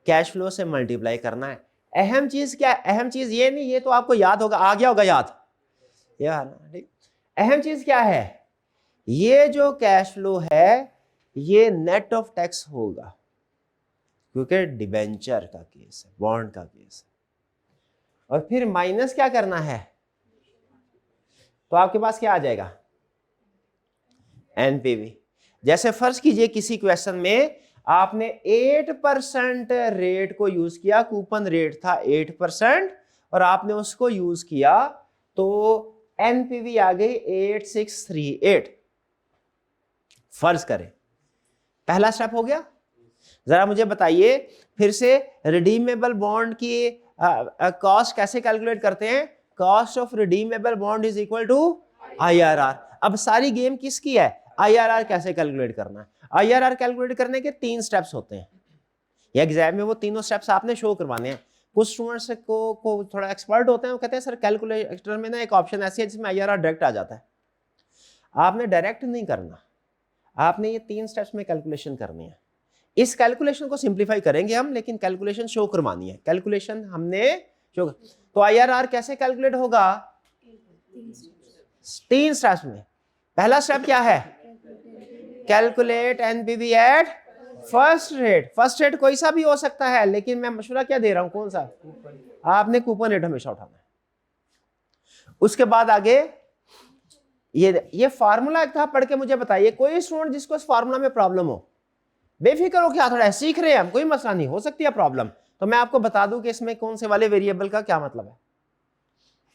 कैश फ्लो से मल्टीप्लाई करना है। अहम चीज क्या है? अहम चीज ये नहीं, ये तो आपको याद होगा, आ गया होगा याद, यार ठीक। अहम चीज क्या है? ये जो कैश फ्लो है ये नेट ऑफ टैक्स होगा। क्योंकि डिबेंचर का केस है, बॉन्ड का केस है। और फिर माइनस क्या करना है, तो आपके पास क्या आ जाएगा, एनपीवी। जैसे फर्ज कीजिए किसी क्वेश्चन में आपने 8% रेट को यूज किया, कूपन रेट था 8% और आपने उसको यूज किया, तो एनपीवी आ गई 8638। फर्ज करें पहला स्टेप हो गया। जरा मुझे बताइए फिर से, रिडीमेबल बॉन्ड की कॉस्ट कैसे कैलकुलेट करते हैं? Cost of redeemable bond is equal to IRR. अब सारी गेम किसकी है, आईआरआर कैसे कैलकुलेट करना है? आईआरआर कैलकुलेट करने के 3 स्टेप्स होते हैं, एग्जाम में वो तीनों स्टेप्स आपने शो करवाने हैं। कुछ स्टूडेंट्स को थोड़ा एक्सपर्ट होते हैं, वो कहते हैं सर कैलकुलेटर में ना एक ऑप्शन ऐसी है जिसमें आईआरआर डायरेक्ट आ जाता है। आपने डायरेक्ट नहीं करना, आपने ये 3 स्टेप्स में कैलकुलेशन करनी है। इस कैलकुलेशन को सिंप्लीफाई करेंगे हम, लेकिन कैलकुलेशन शो करवानी है। कैलकुलेशन हमने शो, तो आईआरआर कैसे कैलकुलेट होगा? 3 स्टेप्स में। पहला स्टेप क्या है? Calculate NPV at first rate. First rate कोई सा भी हो सकता है, लेकिन मैं मशवरा क्या दे रहा हूं, कौन सा? आपने कूपन रेट हमेशा उठाना है। उसके बाद आगे ये फार्मूला एक था, पढ़ के मुझे बताइए कोई स्टूडेंट जिसको इस फार्मूला में प्रॉब्लम हो, बेफिक्र हो, क्या थोड़ा सीख रहे हैं हम, कोई मसला नहीं, हो सकती है प्रॉब्लम, तो मैं आपको बता दूं कि इसमें कौन से वाले वेरिएबल का क्या मतलब है।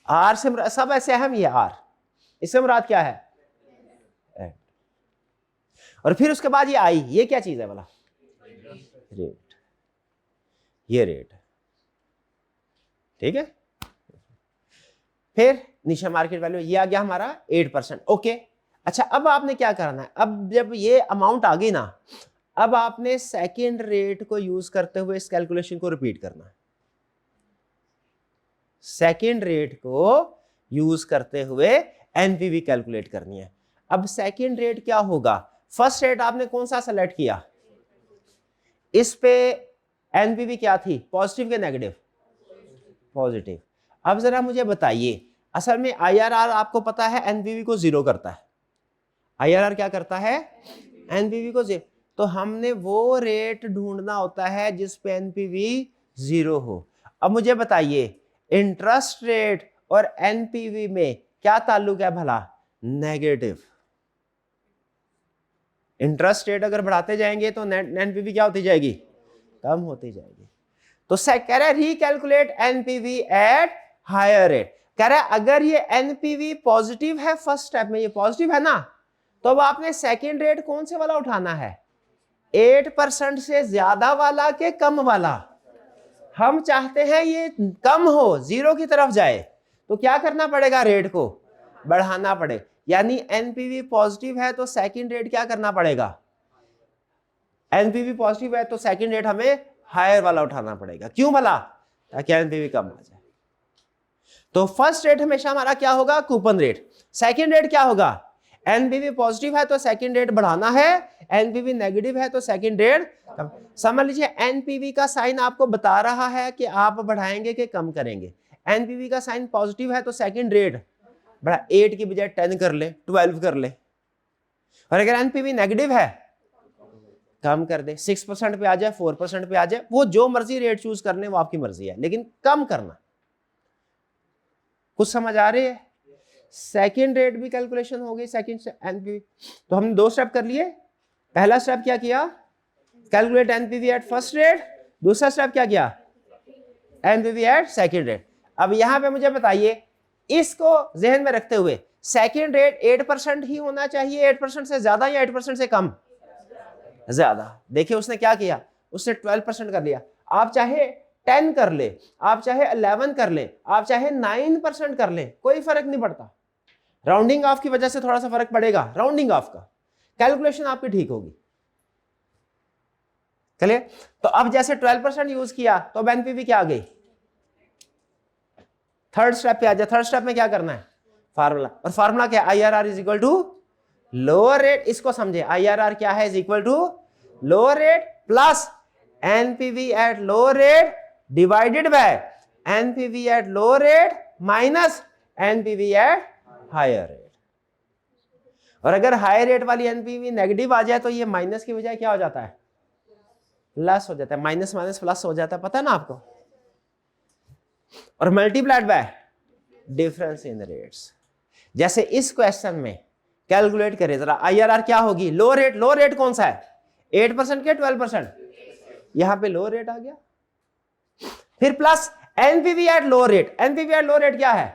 आर से सब ऐसे अहम, ये आर, इससे मुराद क्या है? और फिर उसके बाद ये आई, ये क्या चीज है बोला? रेट। ये रेट, ठीक है। फिर नीचे मार्केट वैल्यू, ये आ गया हमारा 8%। ओके, अच्छा अब आपने क्या करना है? अब जब ये अमाउंट आ गई ना, अब आपने सेकेंड रेट को यूज करते हुए इस कैलकुलेशन को रिपीट करना है। सेकेंड रेट को यूज करते हुए एनपीवी कैलकुलेट करनी है। अब सेकेंड रेट क्या होगा? फर्स्ट रेट आपने कौन सा सेलेक्ट किया? इस पे एनपीवी क्या थी, पॉजिटिव के नेगेटिव? पॉजिटिव। अब जरा मुझे बताइए, असल में आईआरआर आपको पता है एनपीवी को 0 करता है। आईआरआर क्या करता है? एनपीवी को 0। तो हमने वो रेट ढूंढना होता है जिस पे एनपीवी 0 हो। अब मुझे बताइए इंटरेस्ट रेट और एनपीवी में क्या ताल्लुक है भला? नेगेटिव। इंटरेस्ट रेट अगर बढ़ाते जाएंगे तो एनपीवी क्या होती जाएगी? कम होती जाएगी। तो कह रहा है recalculate NPV at higher rate. कह रहा है अगर ये एनपीवी पॉजिटिव है, फर्स्ट स्टेप में ये पॉजिटिव है ना, तो अब आपने सेकेंड रेट कौन से वाला उठाना है? 8% से ज्यादा वाला के कम वाला? हम चाहते हैं ये कम हो, 0 की तरफ जाए, तो क्या करना पड़ेगा? रेट को बढ़ाना पड़े। यानी एनपीवी पॉजिटिव है तो सेकंड रेट क्या करना पड़ेगा? एनपीवी पॉजिटिव है तो सेकंड रेट हमें हायर वाला उठाना पड़ेगा। क्यों भला? ताकि एनपीवी कम आ जाए। तो फर्स्ट रेट हमेशा हमारा क्या होगा? Coupon rate. सेकंड रेट क्या होगा? एनपीवी पॉजिटिव है तो सेकंड रेट बढ़ाना है, एनपीवी नेगेटिव है तो सेकंड रेट कम। समझ लीजिए एनपीवी का साइन आपको बता रहा है कि आप बढ़ाएंगे कि कम करेंगे। एनपीवी का साइन पॉजिटिव है तो सेकंड रेट बड़ा 8 की बजाय 10 कर ले, 12 कर ले। और अगर एनपीवी नेगेटिव है कम कर दे, 6% पे आ जाए, 4% पे आ जाए, वो जो मर्जी रेट चूज करने वो आपकी मर्जी है, लेकिन कम करना। कुछ समझ आ रही है? सेकंड रेट भी कैलकुलेशन हो गई, सेकंड एनपीवी। तो हमने 2 स्टेप कर लिए। पहला स्टेप क्या किया? Calculate NPV at first rate. दूसरा स्टेप क्या किया? NPV at second rate. अब यहां पे मुझे बताइए, इसको जहन में रखते हुए सेकंड रेट 8% ही होना चाहिए, 8% से ज्यादा या 8% से कम? ज्यादा। देखिए उसने क्या किया, उसने 12% कर लिया। आप चाहे 10 कर ले, आप चाहे 11 कर ले, आप चाहे 9% कर ले, कोई फर्क नहीं पड़ता। राउंडिंग ऑफ की वजह से थोड़ा सा फर्क पड़ेगा, राउंडिंग ऑफ का, कैलकुलेशन आपकी ठीक होगी। चलिए, तो अब जैसे 12% यूज किया तो अब एनपीवी क्या आ गई? थर्ड स्टेप पे आ जाए। थर्ड स्टेप में क्या करना है? फार्मूला। और फार्मूला क्या? IRR is equal to lower rate. इसको समझे, आईआरआर क्या है? Is equal to lower rate plus NPV at lower rate divided by NPV at lower rate minus NPV at higher rate. और अगर हायर रेट वाली NPV negative आ जाए तो ये माइनस की बजाय क्या हो जाता है? प्लस हो जाता है, माइनस माइनस प्लस हो जाता है, पता है ना आपको, और multiplied by difference in rates. जैसे इस क्वेश्चन में कैलकुलेट करें जरा, IRR क्या होगी, लो रेट कौन सा है, 8% के 12%, यहां पे लो रेट आ गया, फिर plus NPV at low rate, NPV at low rate क्या है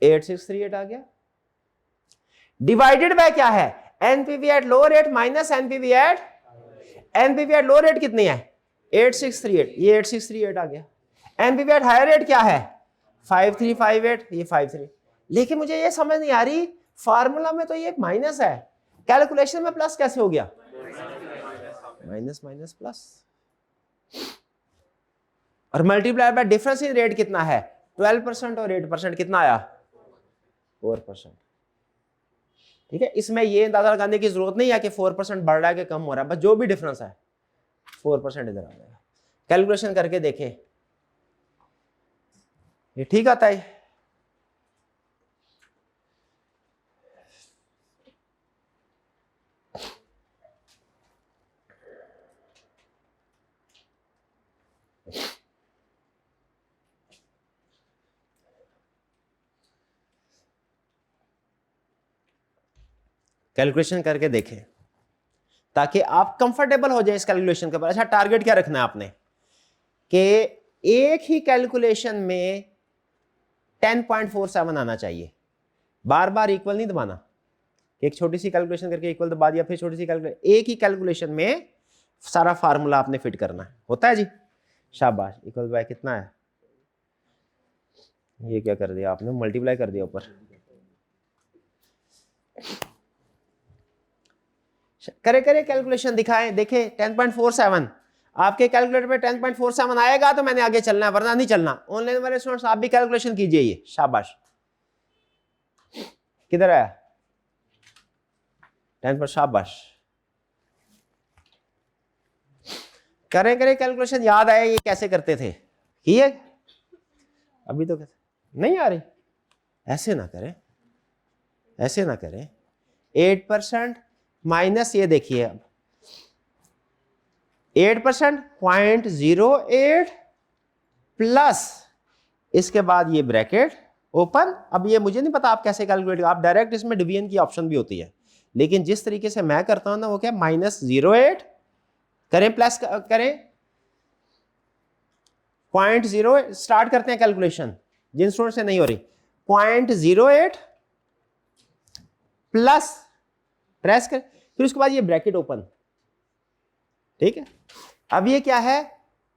8638 आ गया, डिवाइडेड बाय क्या है NPV at low rate minus NPV at low rate कितनी है 8638, ये 8638 आ गया। एनपीवी एट हायर रेट क्या है 5358, ये 53। लेकिन मुझे ये समझ नहीं आ रही, फार्मूला में तो ये माइनस है, कैलकुलेशन में प्लस कैसे हो गया, माइनस माइनस प्लस, और multiply by difference in rate कितना है 12% और 8%, कितना आया 4%। ठीक है, इसमें ये अंदाजा लगाने की जरूरत नहीं है कि 4% बढ़ रहा है कि कम हो रहा है, बस जो भी डिफरेंस है 4% इधर आ जाएगा। कैलकुलेशन करके देखें, ये ठीक आता है। कैलकुलेशन करके देखें ताकि आप कंफर्टेबल हो जाए इस कैलकुलेशन के ऊपर। अच्छा, टारगेट क्या रखना है आपने कि एक ही कैलकुलेशन में 10.47 आना चाहिए, बार बार इक्वल नहीं दबाना, एक छोटी सी कैलकुलेशन करके इक्वल दबा दिया, फिर छोटी सी कैलकुलेशन, एक ही कैलकुलेशन में सारा फार्मूला आपने फिट करना है। होता है जी, शाबाश। इक्वल बाय कितना है, ये क्या कर दिया आपने, मल्टीप्लाई कर दिया ऊपर। करे कैलकुलेशन दिखाएं, देखें 10.47 आपके कैलकुलेटर पे 10.47 आएगा तो मैंने आगे चलना है, वरना नहीं चलना। ऑनलाइन वाले स्टूडेंट्स आप भी कैलकुलेशन कीजिए, ये शाबाश। किधर आया 10 पर, शाबाश। करें कैलकुलेशन, याद आया ये कैसे करते थे, किए अभी तो नहीं आ रही, ऐसे ना करें, ऐसे ना करें। 8% माइनस, ये देखिए अब 8% 0.08 प्लस, इसके बाद ये ब्रैकेट ओपन। अब ये मुझे नहीं पता आप कैसे कैलकुलेट, आप डायरेक्ट इसमें डिवीजन की ऑप्शन भी होती है, लेकिन जिस तरीके से मैं करता हूं ना वो क्या, -08 करें, प्लस करें 0.0, स्टार्ट करते हैं कैलकुलेशन, जिन स्टूडेंट से नहीं हो रही, 0.08 प्लस, प्रेस कर, फिर उसके बाद ये ब्रैकेट ओपन। ठीक है, अब ये क्या है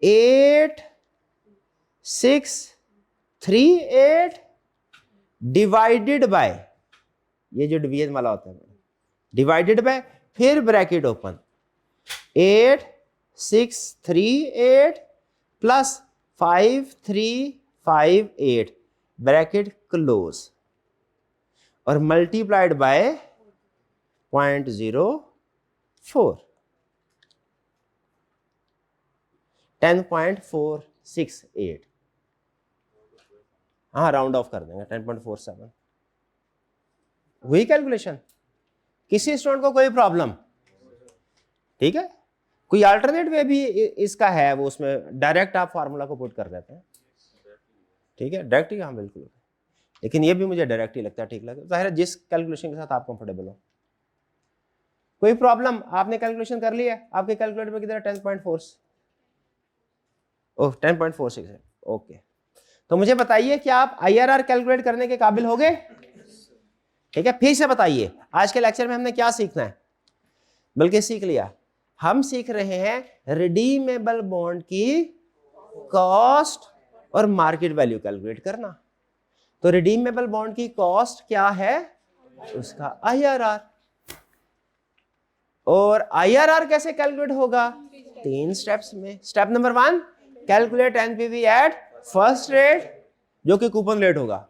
8638 डिवाइडेड बाय, ये जो डिवीजन वाला होता है, डिवाइडेड बाय, फिर bracket open, 8638 plus 5358 bracket close, और मल्टीप्लाइड बाय 0.04, 10.468, हाँ राउंड ऑफ कर देंगे 10.47। हुई कैलकुलेशन, किसी स्टूडेंट को कोई प्रॉब्लम, ठीक है, कोई अल्टरनेट वे भी इसका है, वो उसमें डायरेक्ट आप फार्मूला को पुट कर देते हैं, ठीक है, डायरेक्ट ही, हाँ बिल्कुल, लेकिन ये भी मुझे डायरेक्ट ही लगता है ठीक लगता है, जाहिर है जिस कैलकुलेशन के साथ आप कंफर्टेबल हो। कोई प्रॉब्लम, आपने कैलकुलेशन कर लिया, आपके कैलकुलेटर में कितना 10.46 है, ओके। तो मुझे बताइए कि आप IRR कैलकुलेट करने के काबिल हो गए, ठीक है। फिर से बताइए आज के लेक्चर में हमने क्या सीखना है, बल्कि सीख लिया, हम सीख रहे हैं रिडीमेबल बॉन्ड की कॉस्ट और मार्केट वैल्यू कैलकुलेट करना। तो रिडीमेबल बॉन्ड की कॉस्ट क्या है, उसका IRR, और IRR कैसे कैलकुलेट होगा, 3 स्टेप्स में। Step number 1, calculate NPV at first rate, जो कि कूपन रेट होगा।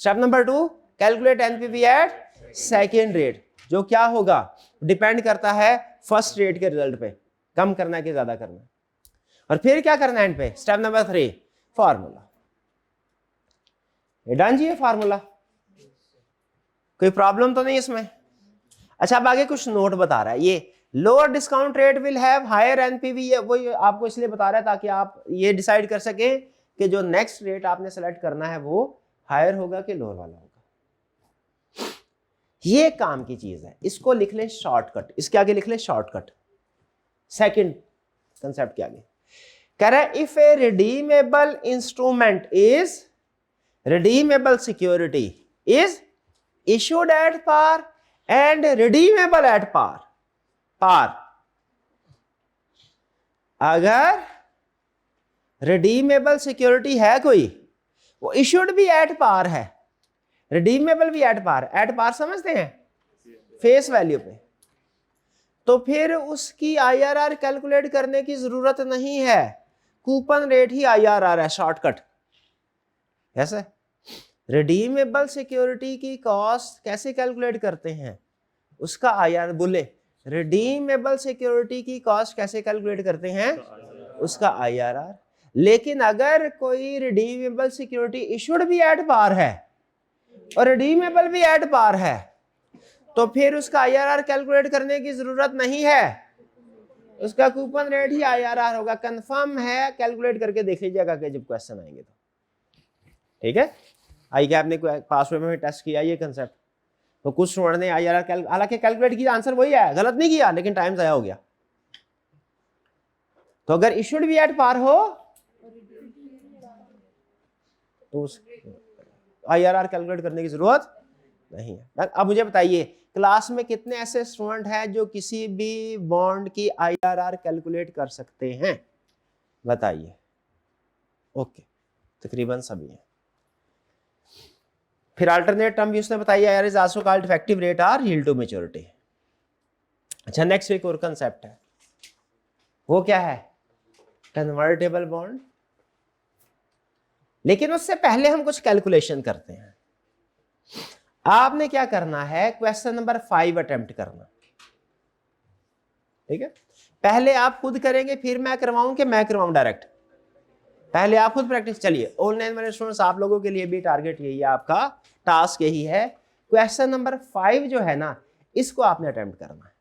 Step number 2, calculate NPV at second rate, जो क्या होगा, डिपेंड करता है फर्स्ट रेट के रिजल्ट पे, कम करना है कि ज्यादा करना है। और फिर क्या करना है एंड पे, स्टेप नंबर 3, फॉर्मूला। डन जी, ये फार्मूला, कोई प्रॉब्लम तो नहीं इसमें। अच्छा, अब आगे कुछ नोट बता रहा है, ये lower discount rate will have higher NPV, ये वो आपको इसलिए बता रहा है ताकि आप ये डिसाइड कर सकें कि जो नेक्स्ट रेट आपने सेलेक्ट करना है वो हायर होगा कि लोअर वाला होगा। ये काम की चीज है, इसको लिख लें शॉर्टकट, इसके आगे लिख लें शॉर्टकट। सेकंड कंसेप्ट के आगे कह रहा है if a redeemable instrument is, redeemable security is issued at par and redeemable at par, par अगर रिडीमेबल सिक्योरिटी है कोई, वो इशूड भी एट पार है, रिडीमेबल भी एट पार, एट पार समझते हैं फेस वैल्यू पे, तो फिर उसकी आईआरआर कैलकुलेट करने की जरूरत नहीं है, कूपन रेट ही आईआरआर है, शॉर्टकट। ऐसे रिडीमेबल सिक्योरिटी की कॉस्ट कैसे कैलकुलेट करते हैं, उसका आईआरआर, बोले रिडीमेबल सिक्योरिटी की कॉस्ट कैसे कैलकुलेट करते हैं, उसका आईआरआर। लेकिन अगर कोई रिडीमेबल सिक्योरिटी इशूड भी एट पार है और रिडीमेबल भी एट पार है, तो फिर उसका आईआरआर कैलकुलेट करने की जरूरत नहीं है, उसका कूपन रेट ही आईआरआर होगा। कंफर्म है, कैलकुलेट करके देख लीजिएगा कि जब क्वेश्चन आएंगे तो। ठीक है, आई क्या आपने पासवर्ड में टेस्ट किया ये कंसेप्ट, तो कुछ स्टूडेंट ने आईआरआर हालांकि कैलकुलेट किया, आंसर वही आया, गलत नहीं किया, लेकिन टाइम ज़ाया हो गया। तो अगर इशूड भी एट पार हो तो आईआरआर कैलकुलेट करने की जरूरत नहीं है। अब मुझे बताइए क्लास में कितने ऐसे स्टूडेंट हैं जो किसी भी बॉन्ड की आईआरआर कैलकुलेट कर सकते हैं, बताइए। ओके, तकरीबन सभी हैं। फिर अल्टरनेट टर्म भी उसने बताई, IRR is also called effective rate और यील्ड टू मैच्योरिटी। अच्छा, नेक्स्ट एक और कंसेप्ट है, वो क्या है, कन्वर्टेबल बॉन्ड। लेकिन उससे पहले हम कुछ कैलकुलेशन करते हैं। आपने क्या करना है, क्वेश्चन नंबर 5 अटेम्प्ट करना। ठीक है, पहले आप खुद करेंगे, फिर मैं करवाऊं कि मैं करवाऊं डायरेक्ट, पहले आप खुद प्रैक्टिस। चलिए ऑनलाइन वाले स्टूडेंट्स, आप लोगों के लिए भी टारगेट यही है, आपका टास्क यही है, क्वेश्चन नंबर 5 जो है ना, इसको आपने अटेम्प्ट करना है।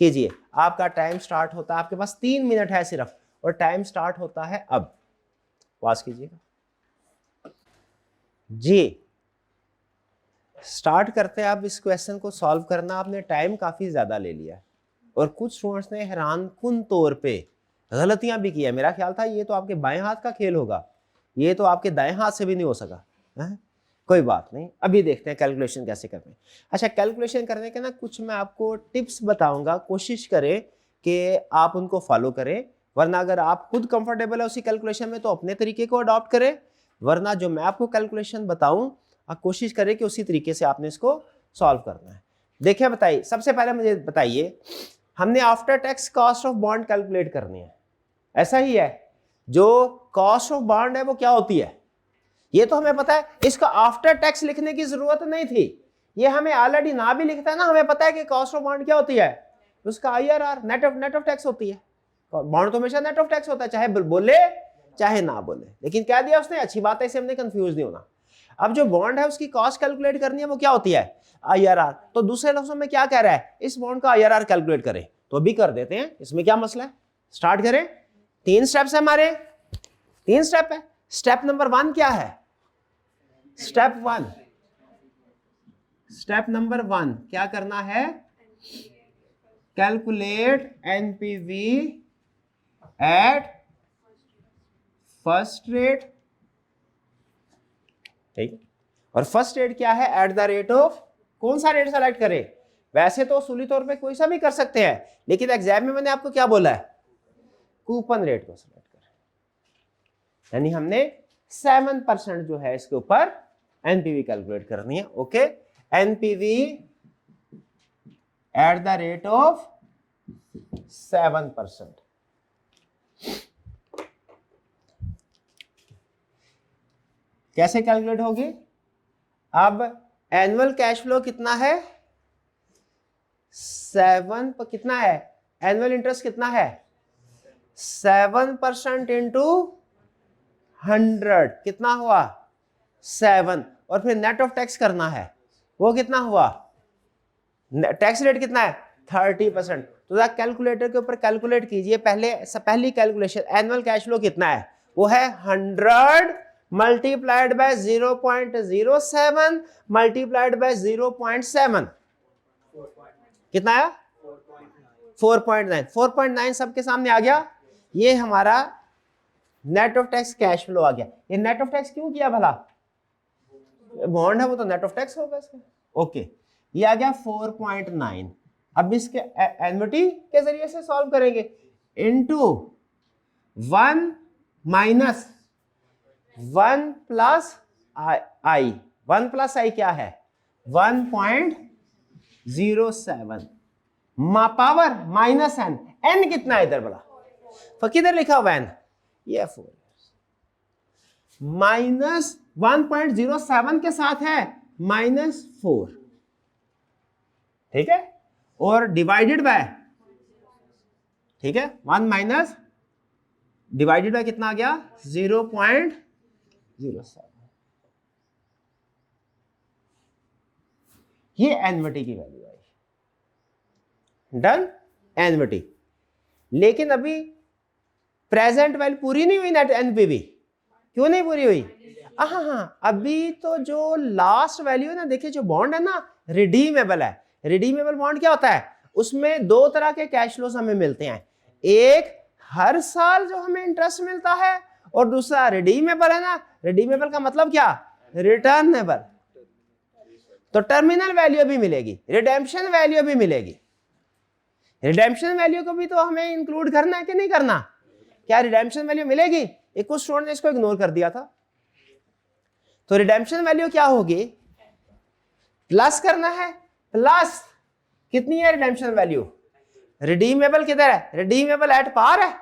कीजिए, आपका टाइम स्टार्ट होता है, आपके पास 3 मिनट है सिर्फ, और टाइम स्टार्ट होता है अब। पास कीजिएगा जी, स्टार्ट करते हैं। आप इस क्वेश्चन को सॉल्व करना, आपने टाइम काफी ज्यादा ले लिया है, और कुछ स्टूडेंट्स ने हैरानकुन तौर पे गलतियां भी की है। मेरा ख्याल था ये तो आपके बाएं हाथ का खेल होगा, ये तो आपके दाएं हाथ से भी नहीं हो सका है? कोई बात नहीं, अभी देखते हैं कैलकुलेशन कैसे करते हैं। अच्छा, कैलकुलेशन करने के ना कुछ मैं आपको टिप्स बताऊंगा, कोशिश करें कि आप उनको फॉलो करें, वरना अगर आप खुद कंफर्टेबल है उसी कैलकुलेशन में तो अपने तरीके को अडॉप्ट करें, वरना जो मैं आपको कैलकुलेशन बताऊं आप कोशिश करें कि उसी तरीके से आपने इसको सॉल्व करना है। देखिए, बताइए, सबसे पहले मुझे बताइए, हमने after tax cost of bond calculate करनी है, ऐसा ही है। जो कॉस्ट ऑफ बॉन्ड है वो क्या होती है, ये तो हमें पता है, इसका आफ्टर टैक्स लिखने की जरूरत नहीं थी, ये हमें ऑलरेडी ना भी लिखता है ना, हमें पता है कि कॉस्ट ऑफ बॉन्ड क्या होती है, उसका आईआरआर नेट ऑफ टैक्स होती है। बॉन्ड तो हमेशा नेट ऑफ टैक्स होता है, चाहे बोले चाहे ना बोले, लेकिन क्या दिया उसने, अच्छी बात है, इसे हमने कंफ्यूज नहीं होना। अब जो बॉन्ड है उसकी कॉस्ट कैलकुलेट करनी है, वो क्या होती है, आईआरआर। तो दूसरे लफ्जों में क्या कह रहा है, इस बॉन्ड का आईआरआर कैलकुलेट करें, तो अभी कर देते हैं, इसमें क्या मसला है, स्टार्ट करें। 3 स्टेप्स है हमारे, 3 स्टेप है। स्टेप नंबर 1 क्या है, स्टेप 1 क्या करना है, calculate NPV at first rate. ठीक, और फर्स्ट रेट क्या है, एट द रेट ऑफ, कौन सा रेट सेलेक्ट करें, वैसे तो उसूली तौर पे कोई सा भी कर सकते हैं, लेकिन एग्जाम में मैंने आपको क्या बोला है, कूपन रेट को सेलेक्ट करें, यानी हमने 7% जो है इसके ऊपर एनपीवी कैलकुलेट करनी है। Okay, NPV at the rate of 7%। कैसे कैलकुलेट होगी, अब एनुअल कैश फ्लो कितना है, 7 पर कितना है, एनुअल इंटरेस्ट कितना है, 7% इंटू 100 कितना हुआ, 7, और फिर नेट ऑफ टैक्स करना है, वो कितना हुआ, टैक्स रेट कितना है 30%। तो जरा कैलकुलेटर के ऊपर कैलकुलेट कीजिए, पहली कैलकुलेशन एनुअल कैश फ्लो कितना है, वो है 100 मल्टीप्लाइड बाय 0.07 मल्टीप्लाइड बाय 0.7, कितना आया 4.9। 4.9 सबके सामने आ गया। ये हमारा net of tax cash flow आ गया। ये नेट ऑफ टैक्स क्यों किया भला, बॉन्ड है वो तो नेट ऑफ टैक्स होगा इसका। ओके, ये आ गया 4.9। अब इसके एन्युटी के जरिए से सॉल्व करेंगे, इनटू 1 माइनस 1 प्लस आई। 1 प्लस आई क्या है 1.07 पावर माइनस एन। एन कितना है इधर बड़ा, किधर लिखा हुआ एन, ये 4 माइनस 1.07 के साथ है -4, ठीक है, और डिवाइडेड बाय, ठीक है, 1 माइनस डिवाइडेड बाय कितना आ गया 0.07। ये एन्युटी की वैल्यू आई। Done, annuity. लेकिन अभी प्रेजेंट वैल्यू पूरी नहीं हुई नेट एनपीवी, क्यों नहीं पूरी हुई, हाँ, अभी तो जो लास्ट वैल्यू है ना, देखिए जो बॉन्ड है ना रिडीमेबल है। रिडीमेबल बॉन्ड क्या होता है, उसमें दो तरह के कैश फ्लोज हमें मिलते हैं, एक हर साल जो हमें इंटरेस्ट मिलता है, और दूसरा रिडीमेबल है ना, रिडीमेबल का मतलब क्या, रिटर्नेबल। तो टर्मिनल वैल्यू भी मिलेगी, रिडेम्पशन वैल्यू भी मिलेगी। रिडेम्पशन वैल्यू को भी तो हमें इंक्लूड करना है कि नहीं करना, क्या रिडेम्पशन वैल्यू मिलेगी, एक कुछ स्टूडेंट ने इसको इग्नोर कर दिया था। तो रिडेम्पशन वैल्यू क्या होगी, प्लस करना है, प्लस कितनी है रिडेम्पशन वैल्यू, रिडीमेबल किधर है, रिडीमेबल एट पार है,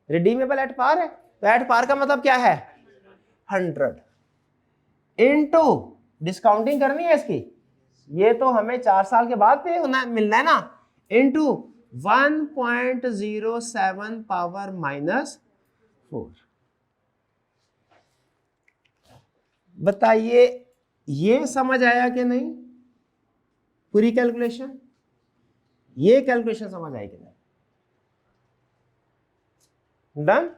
रिडीमेबल एट पार है, तो एट पार का मतलब क्या है 100 इनटू डिस्काउंटिंग करनी है इसकी, ये तो हमें 4 साल के बाद पे होना मिलना है ना, इनटू 1.07 पावर -4। बताइए ये समझ आया कि नहीं, पूरी कैलकुलेशन, ये कैलकुलेशन समझ आई कि नहीं, डन।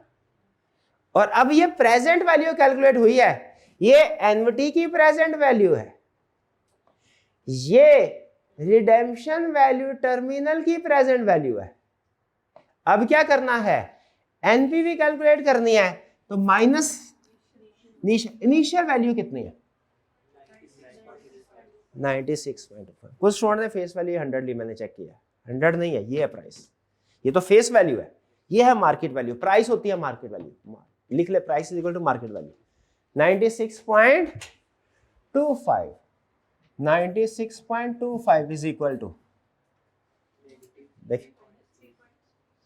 और अब ये प्रेजेंट वैल्यू कैलकुलेट हुई है, ये एन्युटी की प्रेजेंट वैल्यू है, ये रिडेम्पशन वैल्यू टर्मिनल की प्रेजेंट वैल्यू है। अब क्या करना है, एनपीवी कैलकुलेट करनी है, तो माइनस इनिशियल वैल्यू कितनी है 96.5। कुछ स्टूडेंट ने फेस वैल्यू 100 ली, मैंने चेक किया 100 नहीं है, ये है प्राइस, ये तो फेस वैल्यू है, ये है मार्केट वैल्यू, प्राइस होती है मार्केट वैल्यू, लिख ले price is equal to market value 96.25। 96.25 is equal to देख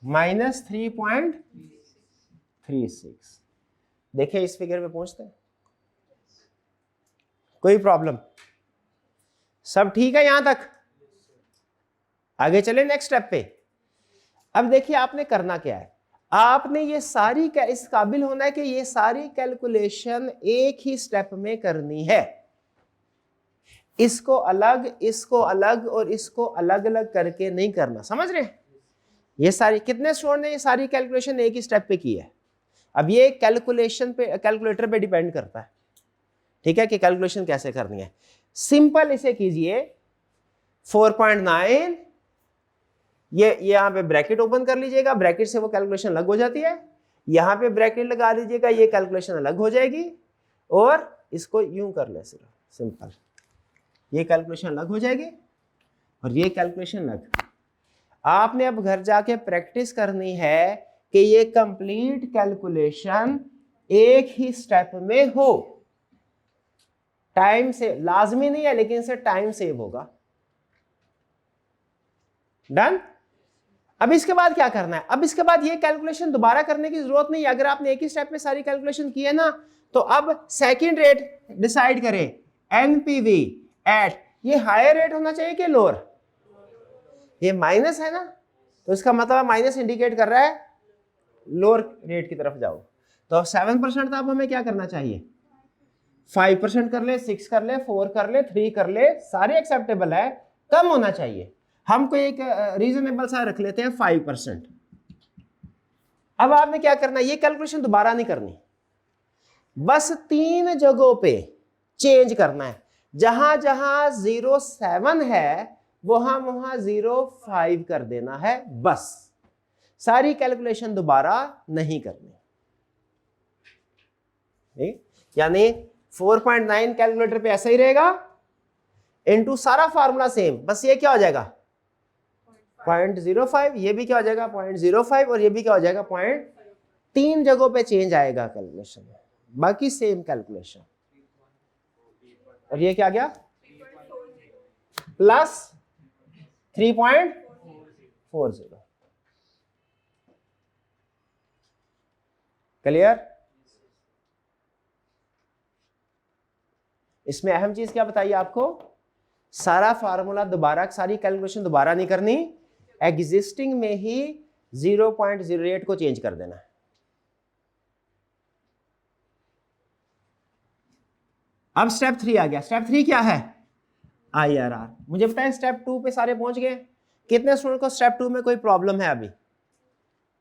-3.36। देखिए इस फिगर पे पहुंचते हैं, कोई प्रॉब्लम, सब ठीक है यहां तक, आगे चले नेक्स्ट स्टेप पे। अब देखिए आपने करना क्या है, आपने ये सारी इस काबिल होना है कि ये सारी कैलकुलेशन एक ही स्टेप में करनी है, इसको अलग और इसको अलग अलग करके नहीं करना, समझ रहे हैं। ये सारी, कितने स्टूडेंट ने ये सारी कैलकुलेशन एक ही स्टेप पे की है। अब ये कैलकुलेशन पे, कैलकुलेटर पे डिपेंड करता है, ठीक है, कि कैलकुलेशन कैसे करनी है। सिंपल इसे कीजिए 4.9, ये यहां पे ब्रैकेट ओपन कर लीजिएगा, ब्रैकेट से वो कैलकुलेशन अलग हो जाती है, यहां पे ब्रैकेट लगा लीजिएगा, ये कैलकुलेशन अलग हो जाएगी, और इसको यूं कर ले, सिर्फ सिंपल, ये कैलकुलेशन अलग हो जाएगी और ये कैलकुलेशन अलग। आपने अब घर जाके प्रैक्टिस करनी है कि ये कंप्लीट कैलकुलेशन एक ही स्टेप में हो, टाइम से लाजमी नहीं है लेकिन इससे टाइम सेव होगा। डन। अब इसके बाद क्या करना है, अब इसके बाद ये कैलकुलेशन दोबारा करने की जरूरत नहीं है, अगर आपने एक ही स्टेप में सारी कैलकुलेशन की है ना, तो अब सेकंड रेट डिसाइड करें, एनपीवी एट, ये हायर रेट होना चाहिए कि लोअर, ये माइनस है ना, तो इसका मतलब माइनस इंडिकेट कर रहा है लोअर रेट की तरफ जाओ। तो 7% था, अब हमें क्या करना चाहिए, 5% कर ले, 6 कर ले, 4 कर ले, 3 कर ले, सारे एक्सेप्टेबल है, कम होना चाहिए। हमको एक रीजनेबल सा रख लेते हैं 5%। अब आपने क्या करना है, ये कैलकुलेशन दोबारा नहीं करनी, बस 3 जगहों पे चेंज करना है। जहां जहां 0.7 है वहां 0.5 कर देना है, बस सारी कैलकुलेशन दोबारा नहीं करनी। यानी 4.9 कैलकुलेटर पे ऐसा ही रहेगा, इनटू सारा फार्मूला सेम, बस ये क्या हो जाएगा 0.05, ये भी क्या हो जाएगा 0.05 और ये भी क्या हो जाएगा 3 जगहों पे चेंज आएगा कैलकुलेशन में, बाकी सेम कैलकुलेशन। और ये क्या गया प्लस 3.40। क्लियर? इसमें अहम चीज क्या बताइए आपको, सारा फार्मूला दोबारा, सारी कैलकुलेशन दोबारा नहीं करनी, एग्जिस्टिंग में ही 0.08 को चेंज कर देना है। अब स्टेप 3 आ गया। स्टेप 3 क्या है, IRR। मुझे पता है स्टेप 2 पे सारे पहुंच गए। कितने स्टूडेंट को स्टेप 2 में कोई प्रॉब्लम है? अभी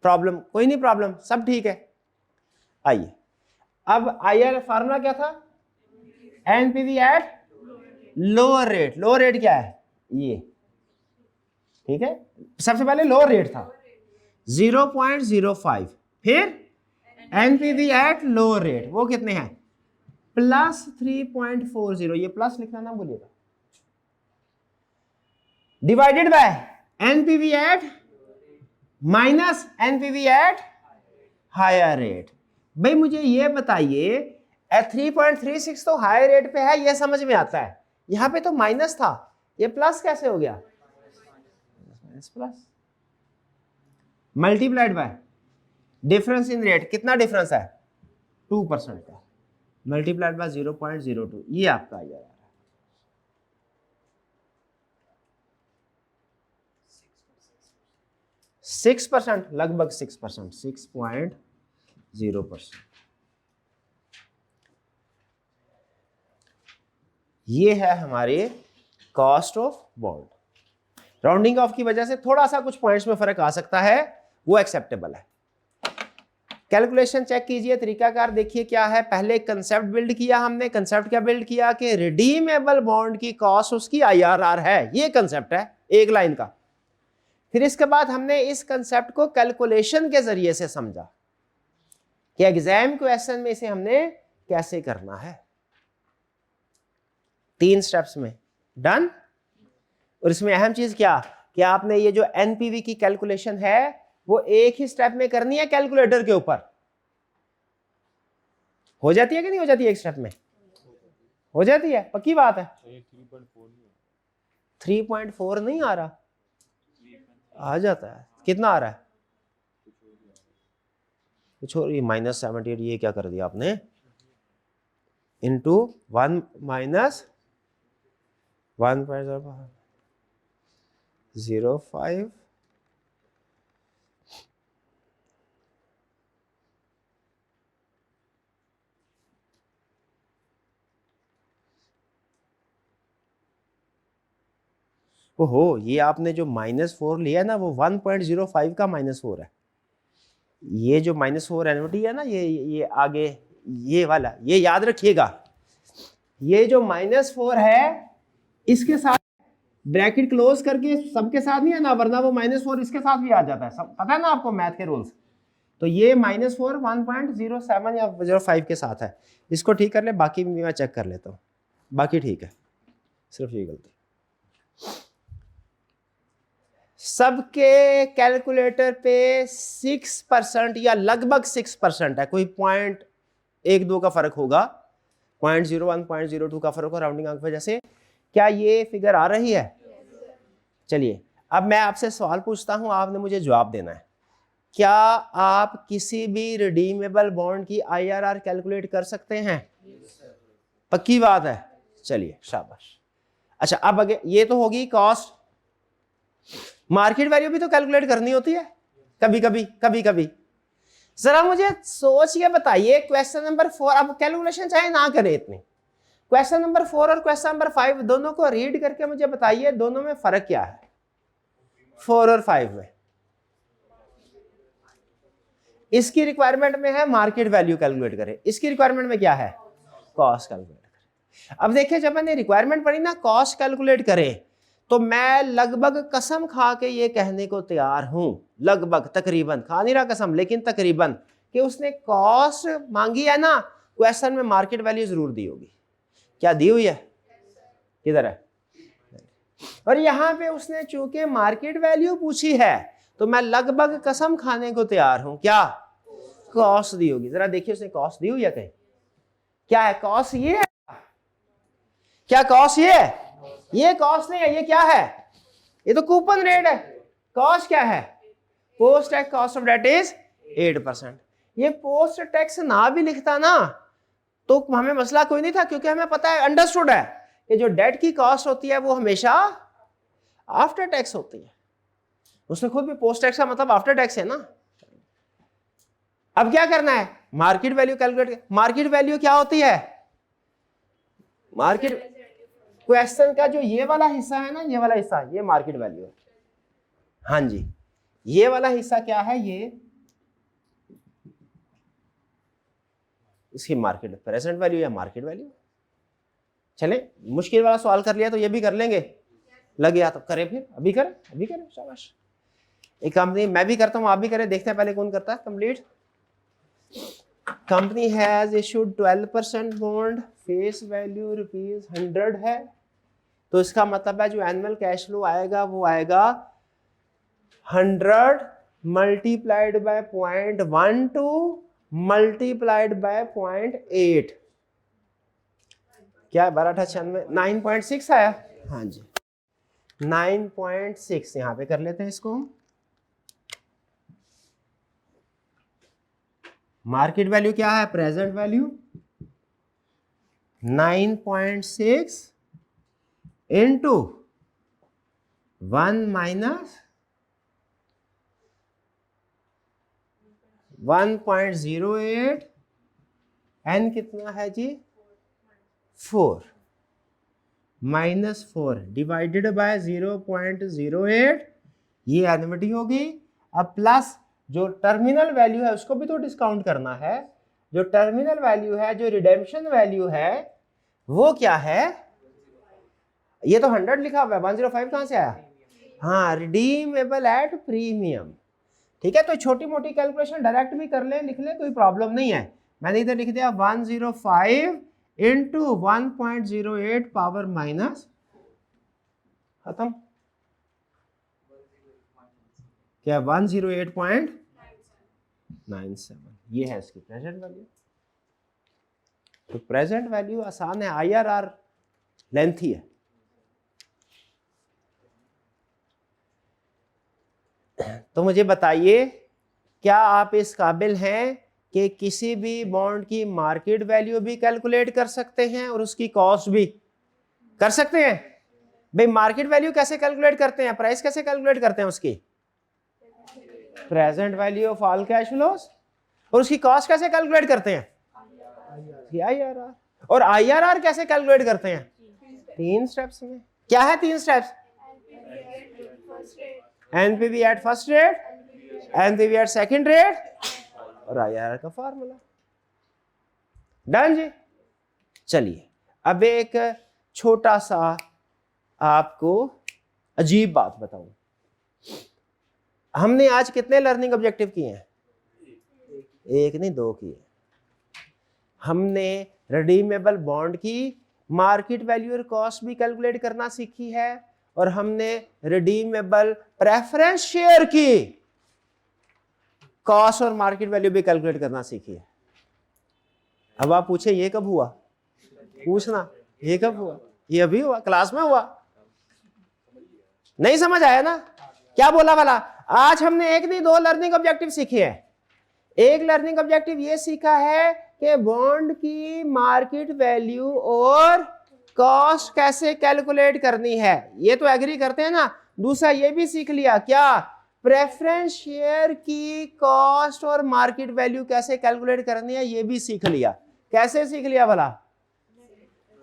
प्रॉब्लम कोई नहीं, प्रॉब्लम सब ठीक है। आइए, अब IRR फार्मूला क्या था, NPV eight lower rate. Lower rate क्या है, ये ठीक है, सबसे पहले लोअर रेट था 0.05, फिर NPV एट लोअर रेट वो कितने हैं प्लस 3.40, ये प्लस लिखना ना भूलिएगा, divided by NPV at minus NPV at higher rate. भाई मुझे ये बताइए 3.36 तो हाई रेट पे है, ये समझ में आता है, यहां पे तो माइनस था, ये प्लस कैसे हो गया, plus multiplied by difference in rate, कितना डिफरेंस है 2% का, मल्टीप्लाइड बाय 0.02, ये आपका आ जाएगा 6%, लगभग 6%, 6.0%। ये है हमारे cost of bond. Rounding off की वजह से थोड़ा सा कुछ पॉइंट्स में फर्क आ सकता है, वो एक्सेप्टेबल है। कैलकुलेशन चेक कीजिए, तरीकाकार देखिए क्या है। पहले कंसेप्ट बिल्ड किया हमने। कंसेप्ट क्या बिल्ड किया कि रिडीमेबल बॉन्ड की कॉस्ट उसकी IRR है, ये कंसेप्ट है एक लाइन का। फिर इसके बाद हमने इस कंसेप्ट को कैलकुलेशन के जरिए से समझा कि एग्जाम क्वेश्चन में इसे हमने कैसे करना है। 3 स्टेप्स में डन। और इसमें अहम चीज क्या कि आपने ये जो NPV की कैलकुलेशन है वो एक ही स्टेप में करनी है, कैलकुलेटर के ऊपर। हो जाती है कि नहीं हो जाती है, एक स्टेप में हो जाती है, पक्की बात है। 3.4 नहीं आ रहा, आ जाता है, कितना आ रहा है कुछ और, ये -78, ये क्या कर दिया आपने, इंटू 1 माइनस 1.05 ओहो, ये आपने जो -4 लिया ना वो 1.05 का -4 है। ये जो -4 एनओटी है ना, ये आगे ये वाला, ये याद रखिएगा। ये जो -4 है इसके साथ ब्रैकेट क्लोज करके सबके साथ नहीं है ना, वरना वो -4 इसके साथ भी आ जाता है, सब पता है ना आपको मैथ के रूल्स। तो ये -4 1.07 या 05 के साथ है, इसको ठीक कर ले, बाकी मैं चेक कर लेता हूँ, बाकी ठीक है, सिर्फ ये गलती। सबके कैलकुलेटर पे 6% या लगभग 6% है, कोई 0.12 का फर्क होगा, 0.01 0.02 का फर्क हो राउंडिंग अंक वजह से। क्या ये फिगर आ रही है? चलिए अब मैं आपसे सवाल पूछता हूं, आपने मुझे जवाब देना है। क्या आप किसी भी रिडीमेबल बॉन्ड की IRR कैलकुलेट कर सकते हैं? पक्की बात है, चलिए शाबाश। अच्छा अब आगे, ये तो होगी कॉस्ट, मार्केट वैल्यू भी तो कैलकुलेट करनी होती है कभी कभी। जरा मुझे सोच के बताइए, क्वेश्चन नंबर 4, अब कैलकुलेशन चाहे ना करें इतनी, क्वेश्चन नंबर 4 और क्वेश्चन नंबर 5 दोनों को रीड करके मुझे बताइए दोनों में फर्क क्या है। 4 और 5 में। इसकी रिक्वायरमेंट में है मार्केट वैल्यू कैलकुलेट करें, इसकी रिक्वायरमेंट में क्या है, कॉस्ट कैलकुलेट करें। अब देखिए जब मैंने रिक्वायरमेंट पढ़ी ना कॉस्ट कैलकुलेट करें, तो मैं लगभग कसम खा के ये कहने को तैयार हूं, लगभग तकरीबन, खा नहीं रहा कसम लेकिन तकरीबन, कि उसने कॉस्ट मांगी है ना, क्वेश्चन में मार्केट वैल्यू जरूर दी होगी। क्या दी हुई है, किधर है, और यहां पे उसने चूंकि मार्केट वैल्यू पूछी है तो मैं लगभग कसम खाने को तैयार हूं क्या कॉस्ट दी होगी। जरा देखिए उसने कॉस्ट दी हुई है कहीं, क्या है कॉस्ट, ये है क्या, कॉस्ट ये कॉस्ट नहीं है, ये क्या है, ये तो कूपन रेट है। कॉस्ट क्या है, post tax cost of debt is 8%। ये पोस्ट टैक्स ना भी लिखता ना तो हमें मसला कोई नहीं था, क्योंकि हमें पता है, अंडरस्टूड है कि जो डेट की कॉस्ट होती है वो हमेशा आफ्टर टैक्स होती है। उसने खुद भी पोस्ट टैक्स का मतलब आफ्टर टैक्स है ना। अब क्या करना है, market value calculate. Market value क्या होती है, मार्केट क्वेश्चन का जो ये वाला हिस्सा है ना, ये वाला हिस्सा, ये मार्केट वैल्यू है। हाँ जी, ये वाला हिस्सा क्या है, ये इसकी मार्केट प्रेजेंट वैल्यू या मार्केट वैल्यू। चले मुश्किल वाला सवाल कर लिया तो ये भी कर लेंगे, लग गया तो करें, फिर अभी करें शाबाश। एक कंपनी, मैं भी करता हूं आप भी करें, देखते हैं पहले कौन करता है complete. Company has issued 12% bond, face value ₹100 है, तो इसका मतलब है जो एनुअल कैश फ्लो आएगा वो आएगा 100 मल्टीप्लाइड बाय 0.12 मल्टीप्लाइड बाय 0.8, क्या है 12×8 = 9.6 आया। हाँ जी 9.6, यहां पे कर लेते हैं इसको। मार्केट वैल्यू क्या है, present value 9.6 into 1 minus 1.08 N कितना है जी 4 -4 डिवाइडेड बाय 0.08, ये एनमिटी होगी। अब प्लस जो टर्मिनल वैल्यू है उसको भी तो डिस्काउंट करना है, जो टर्मिनल वैल्यू है, जो रिडेम्पशन वैल्यू है वो क्या है, ये तो 100 लिखा हुआ है, 105 कहां से आया, हाँ रिडीमेबल एट प्रीमियम। ठीक है, तो छोटी मोटी कैलकुलेशन डायरेक्ट भी कर ले, लिख ले, कोई प्रॉब्लम नहीं है। मैंने इधर लिख दिया 105 इंटू 1.08 पावर माइनस, खत्म, क्या 108.97, ये है इसकी प्रेजेंट वैल्यू। तो प्रेजेंट वैल्यू आसान है, IRR लेंथी है। तो मुझे बताइए क्या आप इस काबिल हैं कि किसी भी बॉन्ड की मार्केट वैल्यू भी कैलकुलेट कर सकते हैं और उसकी कॉस्ट भी कर सकते हैं। भाई मार्केट वैल्यू कैसे कैलकुलेट करते हैं, प्राइस कैसे कैलकुलेट करते हैं उसकी, present value of all cash flows, और उसकी कॉस्ट कैसे कैलकुलेट करते हैं, IRR। और IRR कैसे कैलकुलेट करते हैं, 3 स्टेप्स में। क्या है 3 steps, NPV at first rate, NPV at second rate और IRR का फार्मूला। डन जी। चलिए अब एक छोटा सा आपको अजीब बात बताऊं, हमने आज कितने लर्निंग ऑब्जेक्टिव किए हैं, एक नहीं 2 किए। हमने रिडीमेबल बॉन्ड की मार्केट वैल्यू और कॉस्ट भी कैलकुलेट करना सीखी है, और हमने रिडीमेबल प्रेफरेंस शेयर की कॉस्ट और मार्केट वैल्यू भी कैलकुलेट करना सीखी है। अब आप पूछे ये कब हुआ, पूछना ये कब हुआ, ये अभी हुआ, क्लास में हुआ। नहीं समझ आया ना, क्या बोला वाला। आज हमने एक नहीं 2 लर्निंग ऑब्जेक्टिव सीखे हैं। एक लर्निंग ऑब्जेक्टिव ये सीखा है कि बॉन्ड की मार्केट वैल्यू और कॉस्ट कैसे कैलकुलेट करनी है, ये तो एग्री करते हैं ना। दूसरा ये भी सीख लिया क्या, प्रेफरेंस शेयर की कॉस्ट और मार्केट वैल्यू कैसे कैलकुलेट करनी है, ये भी सीख लिया। कैसे सीख लिया भला,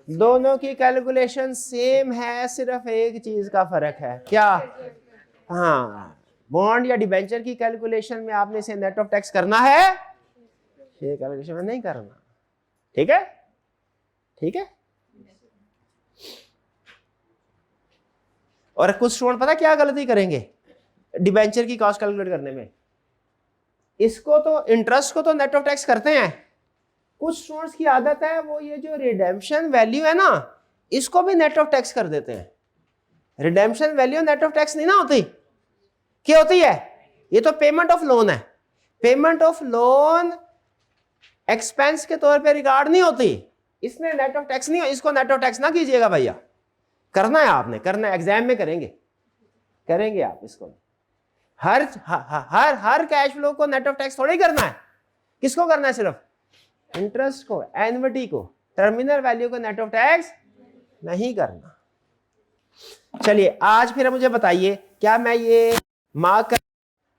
दोनों की कैलकुलेशन सेम है, सिर्फ एक चीज का फर्क है, क्या, हाँ, बॉन्ड या डिबेंचर की कैलकुलेशन में आपने इसे नेट ऑफ टैक्स करना है, शेयर कैलकुलेशन में नहीं करना। ठीक है, ठीक है। और कुछ स्टूडेंट पता क्या गलती करेंगे डिबेंचर की कॉस्ट कैलकुलेट करने में, इसको तो इंटरेस्ट को तो नेट ऑफ टैक्स करते हैं, कुछ स्टूडेंट्स की आदत है वो ये जो रिडेम्पशन वैल्यू है ना इसको भी नेट ऑफ टैक्स कर देते हैं। Redemption value net of tax नहीं ना होती, क्या होती है? ये तो पेमेंट ऑफ लोन है, पेमेंट ऑफ लोन एक्सपेंस के तौर पे रिकॉर्ड नहीं होती, इसमें नेट ऑफ टैक्स नहीं हो, इसको नेट ऑफ टैक्स ना कीजिएगा भैया। करना है आपने, करना है, एग्जाम में करेंगे आप इसको। हर कैश फ्लो को नेट ऑफ टैक्स थोड़ी करना है, किसको करना है? सिर्फ इंटरेस्ट को, एन्युटी को, टर्मिनल वैल्यू को नेट ऑफ टैक्स नहीं करना। चलिए आज फिर मुझे बताइए, क्या मैं ये मार्क कर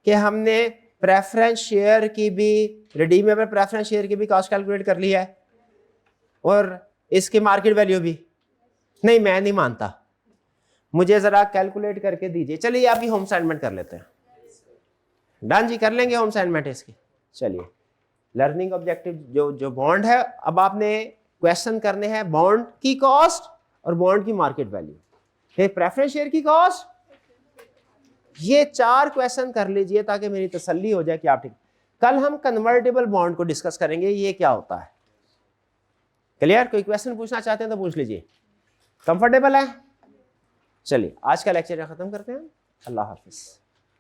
कि हमने प्रेफरेंस शेयर की भी, रिडीमेबल प्रेफरेंस शेयर की भी कॉस्ट कैलकुलेट कर ली है और इसकी मार्केट वैल्यू भी? नहीं, मैं नहीं मानता, मुझे जरा कैलकुलेट करके दीजिए। चलिए अभी होम असाइनमेंट कर लेते हैं। डन जी, कर लेंगे होम असाइनमेंट इसकी। चलिए लर्निंग ऑब्जेक्टिव जो बॉन्ड है, अब आपने क्वेश्चन करने हैं बॉन्ड की कॉस्ट और बॉन्ड की मार्केट वैल्यू, फिर प्रेफरेंस शेयर की कॉस्ट। ये 4 क्वेश्चन कर लीजिए ताकि मेरी तसल्ली हो जाए कि आप ठीक। कल हम कन्वर्टेबल बॉन्ड को डिस्कस करेंगे, ये क्या होता है। क्लियर? कोई क्वेश्चन पूछना चाहते हैं तो पूछ लीजिए, कंफर्टेबल है? चलिए आज का लेक्चर खत्म करते हैं। अल्लाह हाफिज।